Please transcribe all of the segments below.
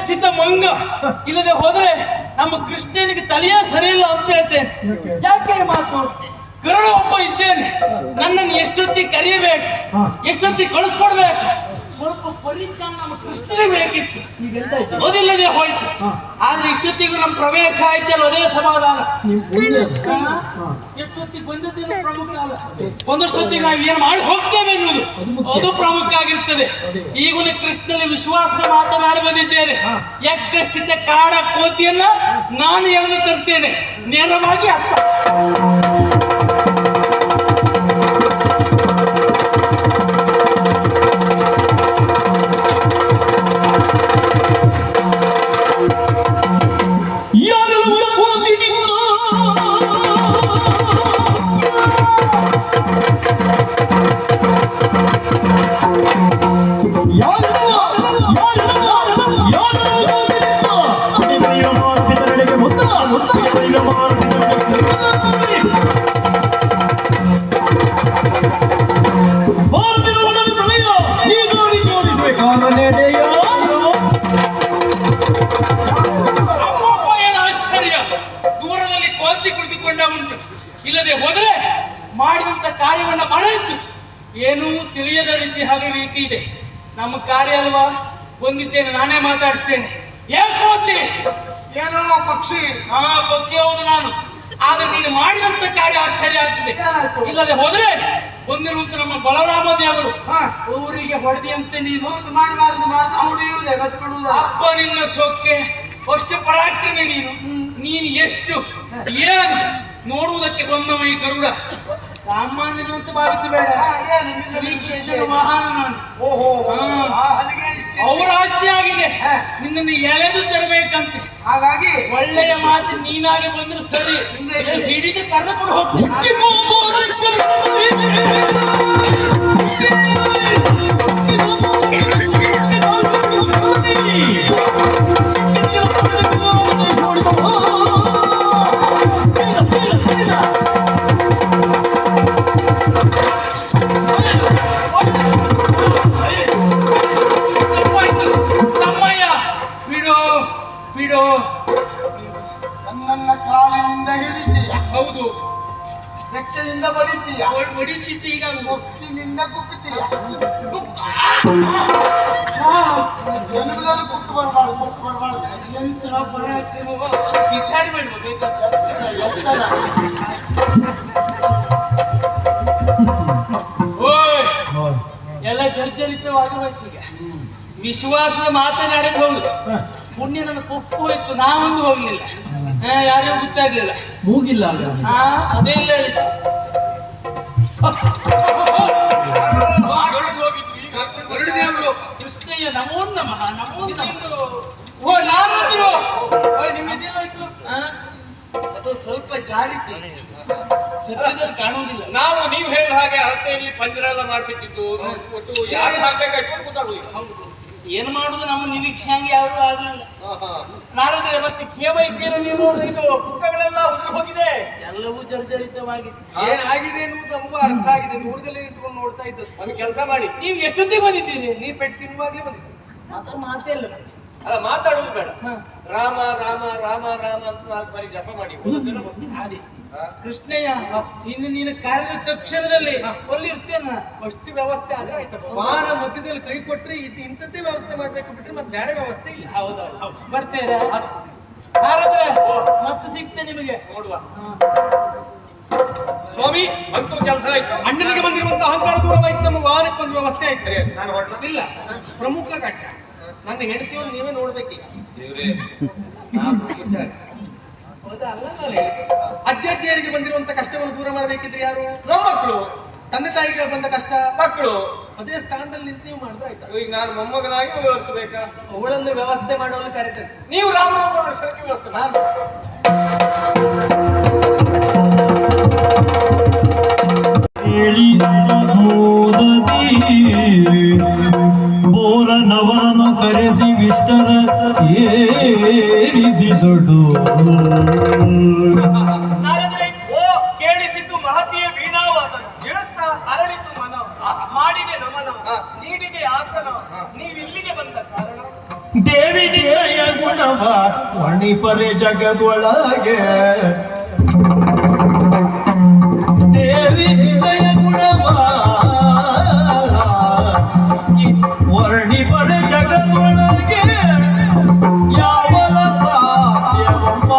ಖಚಿತ ಮಂಗ. ಇಲ್ಲದೆ ಹೋದ್ರೆ ನಮ್ಮ ಕೃಷ್ಣನಿಗೆ ತಲೆಯೇ ಸರಿಯಿಲ್ಲ ಅಂತ ಹೇಳ್ತೇನೆ. ಯಾಕೆ ಮಾತು? ಗರುಡ ಒಬ್ಬ ಇದ್ದೇನೆ, ನನ್ನನ್ನು ಎಷ್ಟೊತ್ತಿಗೆ ಕರೆಯಬೇಕು, ಎಷ್ಟೊತ್ತಿಗೆ ಕಳಿಸ್ಕೊಡ್ಬೇಕು, ಸ್ವಲ್ಪ ಪರಿಜ್ಞಾನ ನಮ್ಮ ಕೃಷ್ಣನಿಗೆ ಬೇಕಿತ್ತು. ಓದಿಲ್ಲದೆ ಹೋಯ್ತು. ಆದ್ರೆ ಇಷ್ಟೊತ್ತಿಗೂ ನಮ್ಮ ಪ್ರವೇಶ ಆಯ್ತಲ್ಲ, ಅದೇ ಸಮಾಧಾನ. ಎಷ್ಟೊತ್ತಿಗೆ ಬಂದದ್ದೇನು ಪ್ರಮುಖ ಅಲ್ಲ, ಒಂದಷ್ಟೊತ್ತಿಗೆ ನಾವು ಏನು ಮಾಡಿ ಹೋಗ್ತೇವೆ ಎನ್ನುವುದು ಅದು ಪ್ರಮುಖ ಆಗಿರ್ತದೆ. ಈಗಲೂ ಕೃಷ್ಣನ ವಿಶ್ವಾಸದ ಮಾತನಾಡಿ ಬಂದಿದ್ದೇನೆ. ಯಾಕಶ್ಚಿತ ಕಾಡ ಕೋತಿಯನ್ನ ನಾನು ಎಳೆದು ತರ್ತೇನೆ, ನೇರವಾಗಿ ಅರ್ಥ. ಇಲ್ಲದೆ ಹೋದರೆ ಮಾಡಿದಂತ ಕಾರ್ಯವನ್ನ ಮರೆಯಿತು ಏನೂ ತಿಳಿಯದ ರೀತಿ ಹಾಗೆ ರೀತಿ ಇದೆ. ನಮ್ಮ ಕಾರ್ಯ ಅಲ್ವಾ, ಬಂದಿದ್ದೇನೆ, ನಾನೇ ಮಾತಾಡ್ತೇನೆ. ಯಾಕೋತಿ ಏನೋ ಪಕ್ಷಿ? ಹಾ, ಪಕ್ಷಿ ಹೌದು ನಾನು. ಆದ್ರೆ ನೀನು ಮಾಡಿದಂತ ಕಾರ್ಯ ಆಶ್ಚರ್ಯ ಆಗ್ತದೆ. ಇಲ್ಲದೆ ಹೋದ್ರೆ ಬಂದಿರುವಂತ ನಮ್ಮ ಬಲರಾಮ ದೇವರು ಊರಿಗೆ ಹೊಡೆದಿಯಂತೆ ನೀನು ಅಪ್ಪ ನಿನ್ನ ಸೊಕ್ಕೆ ಅಷ್ಟು ಪರಾಕ್ರಮಿ ನೀನು ಎಷ್ಟು ಏನು ನೋಡುವುದಕ್ಕೆ ಬಂದವ ಈ ಗರುಡ ಸಾಮಾನ್ಯದಂತ ಭಾವಿಸಬೇಡ. ಮಹಾನ ನಾನು. ಅವರ ಆಜ್ಞೆ ಆಗಿದೆ ನಿನ್ನನ್ನು ಎಳೆದು ತರಬೇಕಂತೆ. ಹಾಗಾಗಿ ಒಳ್ಳೆಯ ಮಾತು ನೀನಾಗಿ ಬಂದ್ರೆ ಸರಿ, ಹಿಡಿದು ಕರೆದುಕೊಂಡು ಹೋಗ್ತೀನಿ. ನನ್ನನ್ನ ಕಾಲಿನಿಂದ ಹಿಡಿತೀಯ? ಹೌದು. ಬೆಕ್ಕಿನಿಂದ ಬಡಿತೀಯ? ಬಡಿತಿದ್ದೆ. ಈಗ ಮುಕ್ಕಿನಿಂದ ಕುಕ್ಕುತ್ತೀಯ? ಜನಗದಲ್ಲಿ ಕುಕ್ಕು ಬರಬಾರ್ದು, ಮುಕ್ಕು ಬರಬಾರ್ದು. ಎಂತಹ ಪರಾಕ್ರಮ ಡಿಸೈಡ್ ಮಾಡ್ಬೇಕು. ಎಲ್ಲ ಜರ್ಜರಿತವಾಗಿರ್ಬೇಕು. ಈಗ ವಿಶ್ವಾಸದ ಮಾತನಾಡಿದ್ದು ಹೌದು, ಪುಣ್ಯ ನನ್ನ ಕೊಪ್ಪು ಹೋಯ್ತು, ನಾವೊಂದು ಹೋಗ್ಲಿಲ್ಲ, ಯಾರಿಗೂ ಗೊತ್ತಾಗ್ಲಿಲ್ಲ, ಹೋಗಿಲ್ಲ. ಅದೇ ಇಲ್ಲ ಹೇಳಿದ್ದು. ಕೃಷ್ಣಯ್ಯ ನಮೋ ನಮಃ, ನಮೋ ನಮಃ. ಓ ನಾರದ್ರು ನಿಮ್ಮಿದಿಲ್ಲಾಯ್ತು ಅದು ಸ್ವಲ್ಪ ಜಾರಿತ್ತು, ಸತ್ಯದಲ್ಲಿ ಕಾಣುವುದಿಲ್ಲ. ನಾವು ನೀವು ಹೇಳಿದ ಹಾಗೆ ಹತ್ತೆಯಲ್ಲಿ ಪಂಜರ ಎಲ್ಲ ಮಾಡಿಸಿಟ್ಟಿದ್ದು ಒಟ್ಟು ಯಾರು ಹಾಕ್ಬೇಕಾಯ್ತು ಗೊತ್ತಾಗುದಿಲ್ಲ. ಏನ್ ಮಾಡುದು, ನಮ್ಮ ನಿರೀಕ್ಷೆ ಹಂಗೆ ಯಾರು ಆಗಲಿಲ್ಲ. ನಾರದ್ರೆ ಮತ್ತೆ ಕ್ಷೇಮ ಇದ್ದೇನು? ನೀವು ನೋಡಿದ್ದು ಪುಕ್ಕಗಳೆಲ್ಲ ಹೋಗಿದೆ, ಎಲ್ಲವೂ ಜರ್ಜರಿತವಾಗಿದೆ. ಏನಾಗಿದೆ ಎನ್ನುವುದು ನಮಗೂ ಅರ್ಥ ಆಗಿದೆ. ದೂರದಲ್ಲಿ ನಿಂತ್ಕೊಂಡು ನೋಡ್ತಾ ಇದ್ದದ್ದು. ನಮಗೆ ಕೆಲಸ ಮಾಡಿ. ನೀವು ಎಷ್ಟೊತ್ತಿಗೆ ಬಂದಿದ್ದೀರಿ? ನೀ ಪೆಟ್ಟು ತಿನ್ನುವಾಗ್ಲೇ ಬಂದಿದ್ದೆ. ಮಾತೇ ಇಲ್ಲ. ಅಲ್ಲ, ಮಾತಾಡುದು ಬೇಡ. ರಾಮ ರಾಮ ರಾಮ ರಾಮ ಅಂತ 4 ಬಾರಿ ಜಪ ಮಾಡಿ ಅದೇ ಕೃಷ್ಣಯ್ಯ, ಇನ್ನು ನೀನು ಕಾರ್ಯದ ತಕ್ಷಣದಲ್ಲಿ ಅಲ್ಲಿ ಇರ್ತೇನ. ಅಷ್ಟು ವ್ಯವಸ್ಥೆ ಆದ್ರೆ ಆಯ್ತಪ್ಪ. ವಾಹನ ಮಧ್ಯದಲ್ಲಿ ಕೈ ಕೊಟ್ರೆ ಇಂಥದ್ದೇ ವ್ಯವಸ್ಥೆ ಮಾಡ್ಬೇಕು, ಬಿಟ್ರೆ ಮತ್ತೆ ಬೇರೆ ವ್ಯವಸ್ಥೆ ಇಲ್ಲ. ಹೌದೌದು, ಬರ್ತೇರಾ? ಯಾರಾದ್ರೆ ಮತ್ತೆ ಸಿಗ್ತೇ ನಿಮಗೆ. ನೋಡುವ ಸ್ವಾಮಿ, ಅಂತೂ ಕೆಲಸ ಆಯ್ತು. ಅಣ್ಣನಿಗೆ ಬಂದಿರುವಂತ ಅಹಂಕಾರ ದೂರವಾಯ್ತು, ನಮ್ಮ ವಾಹನಕ್ಕೆ ಒಂದು ವ್ಯವಸ್ಥೆ ಆಯ್ತು. ನಾನು ಇಲ್ಲ, ಪ್ರಮುಖ ಘಟ್ಟ ನನ್ನ ಹೆಂಡತಿಯನ್ನು ನೀವೇ ನೋಡ್ಬೇಕೀಗ. ಹೌದಾ? ಅಲ್ಲ, ನಾನು ಹೇಳಿದೆ ಅಜ್ಜ ಅಜ್ಜಿಯರಿಗೆ ಬಂದಿರುವಂತ ಕಷ್ಟವನ್ನು ದೂರ ಮಾಡಬೇಕಿದ್ರೆ ಯಾರು? ನಮ್ಮ ಮಕ್ಕಳು. ತಂದೆ ತಾಯಿಗೆ ಬಂದ ಕಷ್ಟ ಮಕ್ಕಳು ಅದೇ ಸ್ಥಾನದಲ್ಲಿ ನಿಂತು ನೀವು ಮಾಡಿದ್ರೆ ಆಯ್ತಾ? ಈಗ ನಾನು ಮೊಮ್ಮಗನಾಗಿ ವ್ಯವಹರಿಸಬೇಕಾ? ಅವಳನ್ನು ವ್ಯವಸ್ಥೆ ಮಾಡೋಲ್ಲ ಕರೀತೇನೆ. ನೀವು ರಾಮರಾಮ ಸರತಿ ವ್ಯವಸ್ಥೆ ನಾನು ಬೋರನವರನ್ನು ಕರೆಸಿ ವಿಷ್ಟರ ಏರಿಸಿ ದೊಡ್ಡು. ಕೇಳಿಸಿದ್ದು ಮಹತಿಯ ವೀಣಾವಾದನ, ಅರಳಿತು ಮನ, ಮಾಡಿದೆ ನಮನ, ನೀಡಿದೆ ಆಸನ, ನೀವಿಲ್ಲಿಗೆ ಬಂದ ಕಾರಣ ದೇವಿ ನಿನ್ನಯ ಗುಣವ ವರ್ಣಿಪರೆ ಜಗದೊಳಗೆ ದೇವಿ ವಿನಯ ಗುಣವ ವರ್ಣಿಪರೆ ಜಗದೊಳಗೆ ಯಾವಲ ಸಾಧ್ಯವಮ್ಮ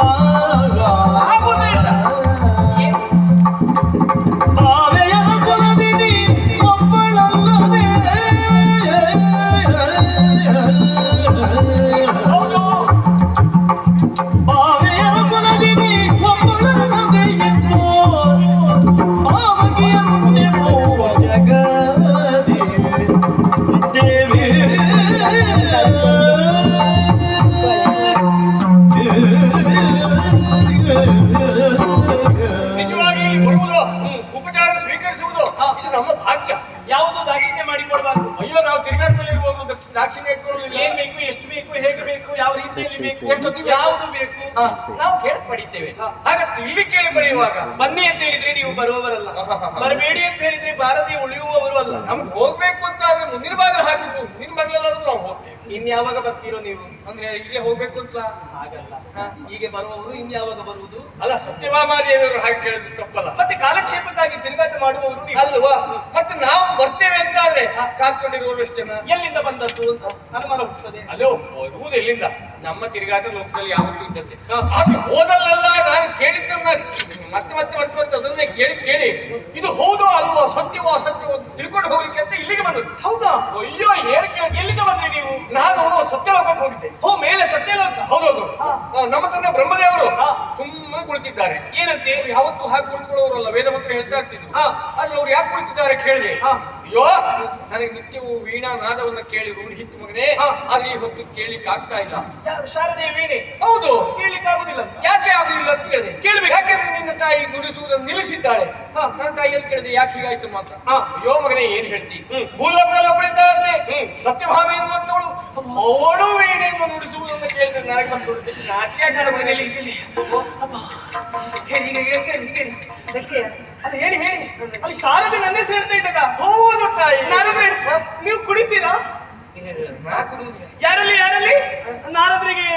ಭಾವೆಯದ ಕುಲದಿನಿ ಒಬ್ಬಳಲ್ಲದೆ ಭಾವೆಯದ ಕುಲದಿನಿ ಒಬ್ಬಳಲ್ಲದೆ ಇನ್ನು ಭಾವಗಿಯ ಜಗದೇ ದೇವಿ ನಿಜವಾಗಿ ಇಲ್ಲಿ ಬರುವುದು ಉಪಚಾರ ಸ್ವೀಕರಿಸುವುದು ಇದು ನಮ್ಮ ಭಾಗ್ಯ. ಯಾವುದು ದಾಕ್ಷಿಣ್ಯ ಮಾಡಿಕೊಡ್ಬಾರ್ದು. ಅಯ್ಯೋ ನಾವು ತಿರುಗಾಟದಲ್ಲಿರುವಾಗ ದಾಕ್ಷಿಣ್ಯ ಇಟ್ಕೊಳ್ಳಲಿಲ್ಲ. ಏನ್ ಬೇಕು, ಎಷ್ಟು ಬೇಕು, ಹೇಗೆ ಬೇಕು, ಯಾವ ರೀತಿಯಲ್ಲಿ ಬೇಕು, ಎಷ್ಟೊತ್ತಿಗೆ ಯಾವುದು ಬೇಕು ನಾವು ಕೇಳಿ ಪಡಿತೇವೆ. ಹಾಗಂತ ಇಲ್ಲಿ ಕೇಳಿ ಬರೆಯುವಾಗ ಬನ್ನಿ ಅಂತ ಹೇಳಿದ್ರೆ ನೀವು ಬರುವವರಲ್ಲ, ಬರಬೇಡಿ ಅಂತ ಹೇಳಿದ್ರೆ ಬಾರದೆ ಉಳಿಯುವವರು ಅಲ್ಲ. ನಮ್ಗೆ ಹೋಗ್ಬೇಕು ಅಂತ ಆದ್ರೆ ಮುಂದಿನ ಬಾಗಿಲು ಹಾಕಿದ್ರು ಹಿಂದಿನ ಬಾಗಿಲಲ್ಲಾದ್ರೂ ನಾವು ಹೋಗ್ತೇವೆ. ಇನ್ಯಾವಾಗ ಬರ್ತೀರೋ ನೀವು? ಅಂದ್ರೆ ಇಲ್ಲೇ ಹೋಗ್ಬೇಕು ಅಂತ ಹಾಗಲ್ಲ, ಹೀಗೆ ಬರುವವರು ಇನ್ಯಾವಾಗ ಬರುವುದು? ಅಲ್ಲ, ಸತ್ಯಭಾಮಾದೇವಿಯವರು ಹಾಗೆ ಕೇಳಿದ್ರು ತಪ್ಪಲ್ಲ. ಮತ್ತೆ ಕಾಲಕ್ಷೇಪಕ್ಕಾಗಿ ತಿರುಗಾಟ ಮಾಡುವವರು ನೀವು. ಅಲ್ವಾ? ಮತ್ತೆ ನಾವು ಬರ್ತೇವೆ ಅಂತ ಆದ್ರೆ ಕಾತ್ಕೊಂಡಿರುವವರು ಎಷ್ಟು ಜನ? ಎಲ್ಲಿಂದ ಬಂದದ್ದು ಅಂತ ಅನುಮಾನ ಹುಟ್ಟುತ್ತದೆ. ಅಲ್ಲೋ ಬರುವುದು ಎಲ್ಲಿಂದ? ನಮ್ಮ ತಿರುಗಾಟ ಲೋಕದಲ್ಲಿ ಯಾವತ್ತೂ ಇದ್ದದ್ದೇ. ಆದ್ರೆ ಹೋದಲ್ಲೆಲ್ಲ ನಾನು ಕೇಳಿದ್ದನ್ನ ಮತ್ತೆ ಮತ್ತೆ ಮತ್ತೆ ಮತ್ತೆ ಅದನ್ನೇ ಕೇಳಿ ಕೇಳಿ ಇದು ಹೌದೋ ಅಲ್ವೋ, ಸತ್ಯವೋ ಅಸತ್ಯವೋ ತಿಳ್ಕೊಂಡು ಹೋಗ್ಲಿಕ್ಕೆ ಅಂತ ಇಲ್ಲಿಗೆ ಬಂದದ್ದು. ಹೌದಾ? ಅಯ್ಯೋ ಏನು ಕೇಳಿ ಎಲ್ಲಿಂದ ಬಂದ್ರಿ ನೀವು? ನಾನು ಸತ್ಯಲೋಕಕ್ಕೆ ಹೋಗಿದ್ದೆ. ಹೋ, ಮೇಲೆ ಸತ್ಯಲೋಕ. ಹೌದೌದು. ನಮ್ಮ ತಂದೆ ಬ್ರಹ್ಮದೇವರು ಸುಮ್ಮನೆ ಕುಳಿತಿದ್ದಾರೆ. ಏನಂತೆ? ಯಾವತ್ತು ಹಾಗೆ ಕುಳಿತುಕೊಳ್ಳೋರಲ್ಲ, ವೇದ ಮಂತ್ರ ಹೇಳ್ತಾ ಇರ್ತಿದ್ರು. ಆದ್ರೆ ಅವ್ರು ಯಾಕೆ ಕುಳಿತಿದ್ದಾರೆ ಕೇಳಿದೆ. ಅಯ್ಯೋ, ನನಗೆ ನಿತ್ಯವೂ ವೀಣಾ ನಾದವನ್ನ ಕೇಳಿ ರೂಢಿ ಹಿತ್ತು ಮಗನೇ, ಆದ್ರೆ ಈ ಹೊತ್ತು ಕೇಳಿಕ್ಕೆ ಆಗ್ತಾ ಇಲ್ಲ. ಶಾರದೆ ವೀಣೆ ಹೌದು, ಕೇಳಲಿಕ್ಕೆ ಆಗುದಿಲ್ಲ. ಯಾಕೆ ಆಗುದಿಲ್ಲ ಅಂತ ಕೇಳಿದೆ. ಕೇಳ್ಬೇಕು. ಯಾಕೆಂದ್ರೆ ನಿನ್ನ ತಾಯಿ ನುಡಿಸುವುದನ್ನು ನಿಲ್ಲಿಸಿದ್ದಾಳೆ. ನನ್ನ ತಾಯಿಯಲ್ಲಿ ಕೇಳಿದೆ ಯಾಕೆ ಹೀಗಾಯ್ತು ಮಾತ್ರ. ಅಯ್ಯೋ ಮಗನೇ, ಏನ್ ಹೇಳ್ತಿ? ಭೂಲೋಕದಲ್ಲಿ ಒಬ್ಬಳಿದ್ದಾರಂತೆ ಸತ್ಯಭಾಮೆ ಎನ್ನುವಂತವಳು, ಅವಳು ವೀಣೆಯನ್ನು ನುಡಿಸುವುದನ್ನು ಕೇಳಿದ್ರೆ ನನಗೆ ಬಂದು ನಾಚಿಕೆ ಆಗ್ತದೆ ಮನೆಯಲ್ಲಿ. ಅದು ಹೇಳಿ ಹೇಳಿ. ಅಲ್ಲಿ ಶಾರದೆ ನನ್ನ ಹೆಸರು ಹೇಳ್ತಾ ಇದ್ದದ. ಹೌದು ತಾಯಿ. ನಾರದ್ರೆ ನೀವು ಕುಡಿತೀರಾ? ಯಾರಲ್ಲಿ ಯಾರಲ್ಲಿ? ನಾರದ್ರಿಗೆ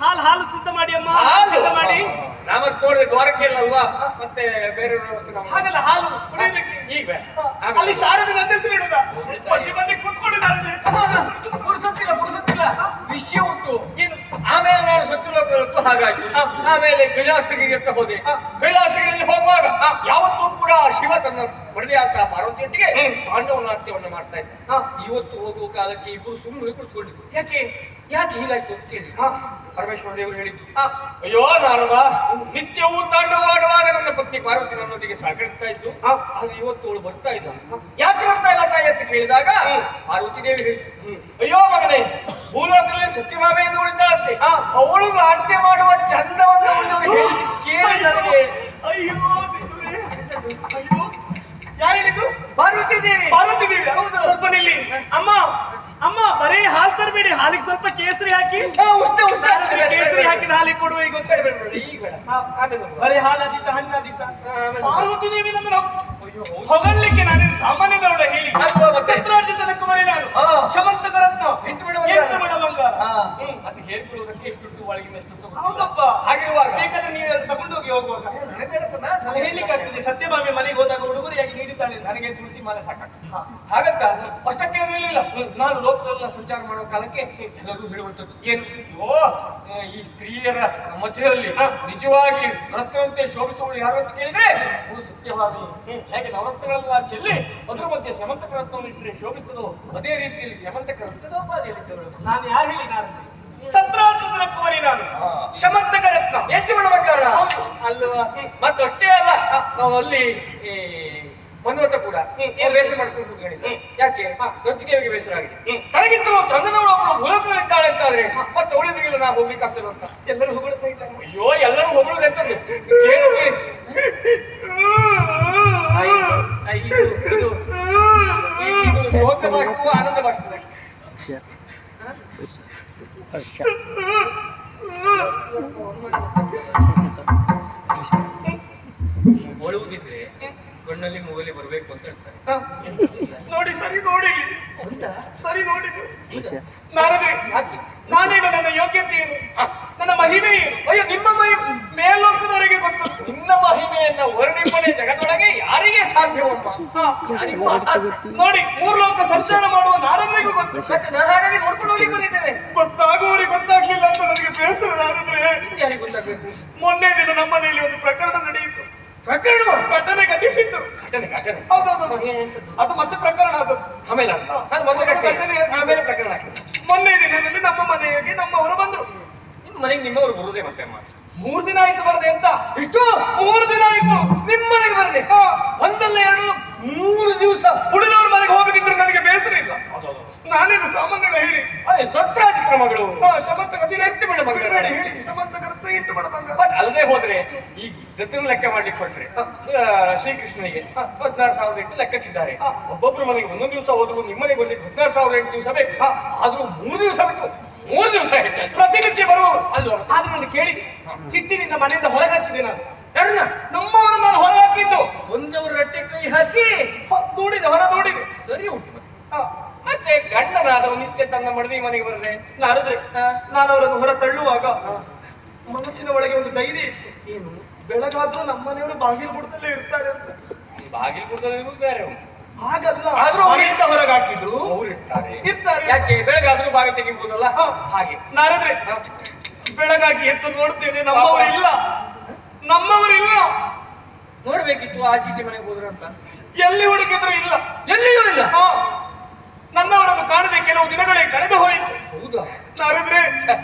ಹಾಲು ಸಿದ್ಧ ಮಾಡಿ ಅಮ್ಮ, ಸಿದ್ಧ ಮಾಡಿ. ನಾಮತ್ ನೋಡಿದ್ರೆ ದ್ವಾರಕ್ಕೆ ಇಲ್ಲಲ್ವಾ, ಮತ್ತೆ ಬೇರೆ ವ್ಯವಸ್ಥೆ ನಾವು ಹಾಗಲ್ಲ, ಹಾಲು ಕುಡಿಯೋದಕ್ಕೆ. ಈಗ ಅಲ್ಲಿ ಶಾರದೆ ನನ್ನ ಹೆಸರು ಹೇಳುದ. ಬಂದು ಕೂತ್ಕೊಂಡು ನಾರದ್ರೆ ಪುರುಸತ್ತಿಲ್ಲ ವಿಷಯ ಉಂಟು. ಏನು? ಆಮೇಲೆ ನಾನು ಸತ್ಯಲೋಕ ಹಾಗಾಯ್ತು. ಆಮೇಲೆ ಕೈಲಾಸಗಿರಿ ಅಂತ ಹೋದೆ. ಕೈಲಾಸಗಿರಿಯಲ್ಲಿ ಹೋಗುವಾಗ ಯಾವತ್ತೂ ಕೂಡ ಶಿವ ತನ್ನ ಮರಳಿಯಾದ ಪಾರ್ವತಿಯೊಟ್ಟಿಗೆ ತಾಂಡವ ನಾಟ್ಯವನ್ನು ಮಾಡ್ತಾ ಇದ್ದ. ಇವತ್ತು ಹೋಗುವ ಕಾಲಕ್ಕೆ ಇಬ್ಬರು ಸುಮ್ಮನೆ ಕುಳಿತುಕೊಂಡಿದ್ರು. ಯಾಕೆ ಹೀಗಾಯ್ತು ಅಂತ ಕೇಳಿ ಪರಮೇಶ್ವರ ದೇವರು ಹೇಳಿದ್ದು, ಅಯ್ಯೋ ನಾರದ, ನಿತ್ಯವೂ ತಾಂಡವಾಡುವಾಗ ನನ್ನ ಪತ್ನಿ ಪಾರ್ವತಿ ನನ್ನೊಂದಿಗೆ ಸಹಕರಿಸ್ತಾ ಇದ್ದು, ಆದ್ರೆ ಇವತ್ತು ಅವಳು ಬರ್ತಾ ಇಲ್ಲ. ಯಾಕೆ ಬರ್ತಾ ಇಲ್ಲ ತಾಯಿ ಅಂತ ಕೇಳಿದಾಗ ಪಾರ್ವತಿ ದೇವಿ ಹೇಳಿ, ಅಯ್ಯೋ ಮಗನೇ, ಭೂಲೋಕದಲ್ಲಿ ಸತ್ಯಭಾಮೆ ಎಂದು ಉಳಿದಾಳಂತೆ, ಅವಳು ನಾಟ್ಯ ಮಾಡುವ ಚಂದವನ್ನು ಕೇಳಿ ನನಗೆ ಅಯ್ಯೋ ಅಯ್ಯೋ. ಯಾರು ಹೇಳಿದ್ದು? ಪಾರ್ವತಿ ದೇವಿ. ಪಾರ್ವತಿ ದೇವಿ. ಸ್ವಲ್ಪ ನಿಲ್ಲಿ ಅಮ್ಮ. ಅಮ್ಮ, ಬರೀ ಹಾಲು ತರಬೇಡಿ, ಹಾಲಿಗೆ ಸ್ವಲ್ಪ ಕೇಸರಿ ಹಾಕಿ. ಕೇಸರಿ ಹಾಕಿದ ಹಾಲಿಗೆ ಕೊಡುವ. ಈಗ ಬರೀ ಹಾಲಾದಿತ್ತ ಹಣ್ಣಾದಿತ್ತ. ಪಾರ್ವತಿ ದೇವಿ ನನ್ನ ಹೊಗಳ್ಲಿಕ್ಕೆ ನಾನೇನು ಸಾಮಾನ್ಯದವಳ ಹೇಳಿ. ಸತ್ರಾರ್ಜಿತನ ಕುಮಾರಿ ನಾನು, ಶಮಂತಕ ರತ್ನ, 8 ಮಣ ಬಂಗಾರ. ಅದು ಹೇಳ್ಕೊಳ್ಳೋದಕ್ಕೆ ಎಷ್ಟು ಒಳಗಿನ ಎಷ್ಟು. ಹೌದಪ್ಪ. ಹಾಗಿರುವಾಗ ಬೇಕಾದ್ರೆ ನೀವು ತಗೊಂಡೋಗಿ ಹೋಗುವಾಗ ಹೇಳಿಕ್ಕೆ ಆಗ್ತದೆ. ಸತ್ಯಭಾಮೆ ಮನೆಗೆ ಹೋದಾಗ ಉಡುಗೊರೆಯಾಗಿ ನೀಡಿದ್ದಾಳೆ. ನನಗೆ ತುಳಸಿ ಮಾಲೆ ಸಾಕಾಗ್ತದೆ. ಹಾಗಂತ ಅಷ್ಟಕ್ಕೆ ಇರಲಿಲ್ಲ. ನಾನು ಲೋಕದಲ್ಲ ಸಂಚಾರ ಮಾಡುವ ಕಾಲಕ್ಕೆ ಎಲ್ಲರೂ ಹೇಳುವಂಥದ್ದು ಏನು, ಈ ಸ್ತ್ರೀಯರ ಮಧ್ಯದಲ್ಲಿ ನಿಜವಾಗಿ ರತ್ನವಂತೆ ಶೋಭಿಸುವಳು ಯಾರು ಅಂತ ಕೇಳಿದ್ರೆ ಅವಳು ಸತ್ಯಭಾಮೆ. ಹೇಗೆ ನವರತ್ನಗಳೆಲ್ಲ ಚೆಲ್ಲಿ ಅದ್ರ ಮಧ್ಯೆ ಶಮಂತಕ ರತ್ನವನ್ನು ಇಟ್ಟರೆ ಶೋಭಿಸ್ತದೋ ಅದೇ ರೀತಿಯಲ್ಲಿ ಶಮಂತಕ ರತ್ನದ ಉಪಾಧಿಯಲ್ಲಿದ್ದವಳು. ನಾನು ಯಾರು ಹೇಳಿ? ನಾನು ಸತ್ರಾರ್ಜಿತನ ಕುಮಾರಿ ನಾನು, ಶಮಂತಕ ರತ್ನ. ಎಷ್ಟು ಮಾಡಬೇಕಾರ ಅಲ್ವಾ? ಮತ್ತಷ್ಟೇ ಅಲ್ಲ, ನಾವು ಅಲ್ಲಿ ಮನ್ವತ ಕೂಡ ಬೇಸರ ಮಾಡ್ಕೊಂಡು ಕೂತ್ಕೊಂಡಿದ್ದೆ. ಯಾಕೆ? ರೊತ್ತಿಗೆಗೆ ಬೇಸರ ಆಗಿದೆ. ತನಗಿತ್ತು ಚಂದನವಳು ಅವಳು ಭೂಲೋಕದಲ್ಲಿದ್ದಾಳೆ ಅಂತ ಆದ್ರೆ ಮತ್ತೆ ಉಳಿದ್ರಿಲ್ಲ ನಾವು ಹೋಗ್ಲಿಕ್ಕಾಗ್ತದೆ ಅಂತ ಎಲ್ಲರೂ ಹೊಗಳ್ತಾ ಇದ್ದಾರೆ. ಅಯ್ಯೋ, ಎಲ್ಲರೂ ಹೊಗಳುದು ಎಂತದ್ದು ಕೇಳಿ ಕೇಳಿ. ಇದು ಶೋಕ ಬಾಷ್ಪು, ಆನಂದ ಬಾಷ್ಪು. ಒಳುವುದಿದ್ರೆ ಕಣ್ಣಲ್ಲಿ ಮೂಗಲಿ ಬರ್ಬೇಕು ಅಂತ ಹೇಳ್ತಾರೆ. ನೋಡಿ, ಸರಿ ನೋಡಿ, ಸರಿ ನೋಡಿದ್ದು. ನಾರದ್ರೆ ಯಾಕೆ? ನಾನೇನು, ನನ್ನ ಯೋಗ್ಯತೆ ಏನು, ನನ್ನ ಮಹಿಮೆ ಏನು, ಅಯ್ಯೋ ನಿಮ್ಮ ಮೇಲೋಕದವರೆಗೆ ಗೊತ್ತು. ನಿನ್ನ ಮಹಿಮೆಯನ್ನ ವರ್ಣಿಪಣೆ ಜಗತ್ತೊಳಗೆ ಯಾರಿಗೆ ಸಾಧ್ಯವಮ್ಮ? ಯಾರಿಗೂ ಅಸಾಧ್ಯ. ನೋಡಿ, 3 ಲೋಕ ಸಂಚಾರ ಮಾಡುವ ನಾರದರಿಗೂ ಗೊತ್ತು. ಮತ್ತೆ ನಾನು ಹಾಗಾಗಿ ನೋಡ್ಕೊಂಡು ಹೋಗಿ ಬಂದಿದ್ದೇನೆ. ಗೊತ್ತಾಗುವವರಿಗೆ ಗೊತ್ತಾಗ್ಲಿಲ್ಲ ಅಂತ ನನಗೆ ಬೇಸರ. ನಾರದ್ರೆ ಯಾರಿಗೆ ಗೊತ್ತಾಗಬೇಕು? ಮೊನ್ನೆ ದಿನ ನಮ್ಮ ಮನೆಯಲ್ಲಿ ಒಂದು ಪ್ರಕರಣ ನಡೆಯಿತು. ಪ್ರಕರಣ ಘಟನೆ ಘಟಿಸಿತ್ತು. ಘಟನೆ ಘಟನೆ ಹೌದೌದು, ಅದು ಮತ್ತೆ ಪ್ರಕರಣ. ಅದು ಆಮೇಲೆ ಅದು ಮೊದಲು ಘಟನೆ ಆಮೇಲೆ ಪ್ರಕರಣ ಆಗ್ತದೆ. ಮೊನ್ನೆ ದಿನದಲ್ಲಿ ನಮ್ಮ ಮನೆಗೆ ನಮ್ಮವರು ಬಂದ್ರು. ನಿಮ್ಮ ಮನೆಗೆ ನಿಮ್ಮವರು ಬರುದೇ ಮತ್ತೆ ಅಮ್ಮ? 3 ದಿನ ಆಯ್ತು ಬರದೆ. ಅಂತ ಇಷ್ಟು 3 ದಿನ ಆಯ್ತು ನಿಮ್ಮ ಮನೆಗೆ ಬರದೆ. ಒಂದಲ್ಲ ಎರಡು 3 ದಿವಸ ಉಳಿದವ್ರ ಮನೆಗೆ ಹೋಗದಿದ್ರೆ ನನಗೆ ಬೇಸರ ಇಲ್ಲ. ನಾನೇನು ಸಾಮಾನ್ಯಗಳ ಹೇಳಿ ಸತ್ರಾಜಿಕ್ರಮಗಳು ಸಮಂತಕತೆ ಇಟ್ಟು ಬಿಡ ಮಗಳು ಹೇಳಿ, ಸಮಂತಕತೆ ಇಟ್ಟು ಬಿಡ ಮಗ. ಬಟ್ ಅಲ್ಲದೆ ಹೋದ್ರೆ ಈ ಜೊತೆ ಲೆಕ್ಕ ಮಾಡ್ಲಿಕ್ಕೆ ಕೊಟ್ರೆ ಶ್ರೀಕೃಷ್ಣನಿಗೆ 16,000 ಇಟ್ಟು ಲೆಕ್ಕಕ್ಕಿದ್ದಾರೆ. ಒಬ್ಬೊಬ್ರು ಮನೆಗೆ 1 ದಿವಸ ಹೋದ್ರು ನಿಮ್ಮನೆಗೆ ಬರ್ಲಿಕ್ಕೆ 16,008 ದಿವಸ ಬೇಕು. ಆದ್ರೂ 3 ದಿವಸ ಬೇಕು. 3 ದಿವಸ ಆಯ್ತು ಪ್ರತಿನಿತ್ಯ ಬರುವವರು ಅಲ್ವಾ? ಆದ್ರೆ ನಾನು ಕೇಳಿದೆ, ಸಿಟ್ಟಿನಿಂದ ಮನೆಯಿಂದ ಹೊರಗೆ ಹಾಕಿದ್ದೆ ನಾನು. ಯಾರನ್ನ? ನಮ್ಮವರು ನಾನು ಹೊರ ಹಾಕಿದ್ದು. ಒಂದವರು ರಟ್ಟೆ ಕೈ ಹಾಕಿ ದೂಡಿದೆ, ಹೊರ ದೂಡಿದೆ. ಸರಿ ಉಂಟು ಮತ್ತೆ ಗಂಡನಾದವ ನಿತ್ಯ ತನ್ನ ಮಡದಿ ಮನೆಗೆ ಬರದೆ ನಾರದ್ರೆ ನಾನು ಅವರನ್ನು ಹೊರ ತಳ್ಳುವಾಗ ಮನಸ್ಸಿನ ಒಳಗೆ ಒಂದು ಧೈರ್ಯ ಇತ್ತು. ಏನು? ಬೆಳಗಾದ್ರೂ ನಮ್ಮನೆಯವರು ಬಾಗಿಲು ಬುಡದಲ್ಲೇ ಇರ್ತಾರೆ ಅಂತ. ಬಾಗಿಲು ಕೂದಲು ಬೇರೆ ಉಂಟು. ಹಾಗಲ್ಲ, ಆದ್ರೂ ಮನೆಯಿಂದ ಹೊರಗೆ ಹಾಕಿದ್ರು ಅವ್ರು ಇರ್ತಾರೆ. ಇರ್ತಾರೆ. ಯಾಕೆ ಬೆಳಗಾದ್ರೂ ಬಾಗಿಲು ತೆಗಿಬಹುದಲ್ಲ ಹಾಗೆ. ನಾರದ್ರೆ ಬೆಳಗಾಗಿ ಎದ್ದು ನೋಡ್ತೇನೆ, ನಮ್ಮವರಿಲ್ಲ, ನಮ್ಮವರಿಲ್ಲ. ನೋಡ್ಬೇಕಿತ್ತು ಆ ಚೀಟಿ ಮನೆಗೆ ಹೋದ್ರು ಅಂತ. ಎಲ್ಲಿ ಹುಡುಕಿದ್ರು ಇಲ್ಲ, ಎಲ್ಲಿಯೂ ಇಲ್ಲ. ನನ್ನವರನ್ನು ಕಾಣದೆ ಕೆಲವು ದಿನಗಳೇ ಕಳೆದು ಹೋಯಿತು. ಹೌದಾ? ನಾರದ್ರೆ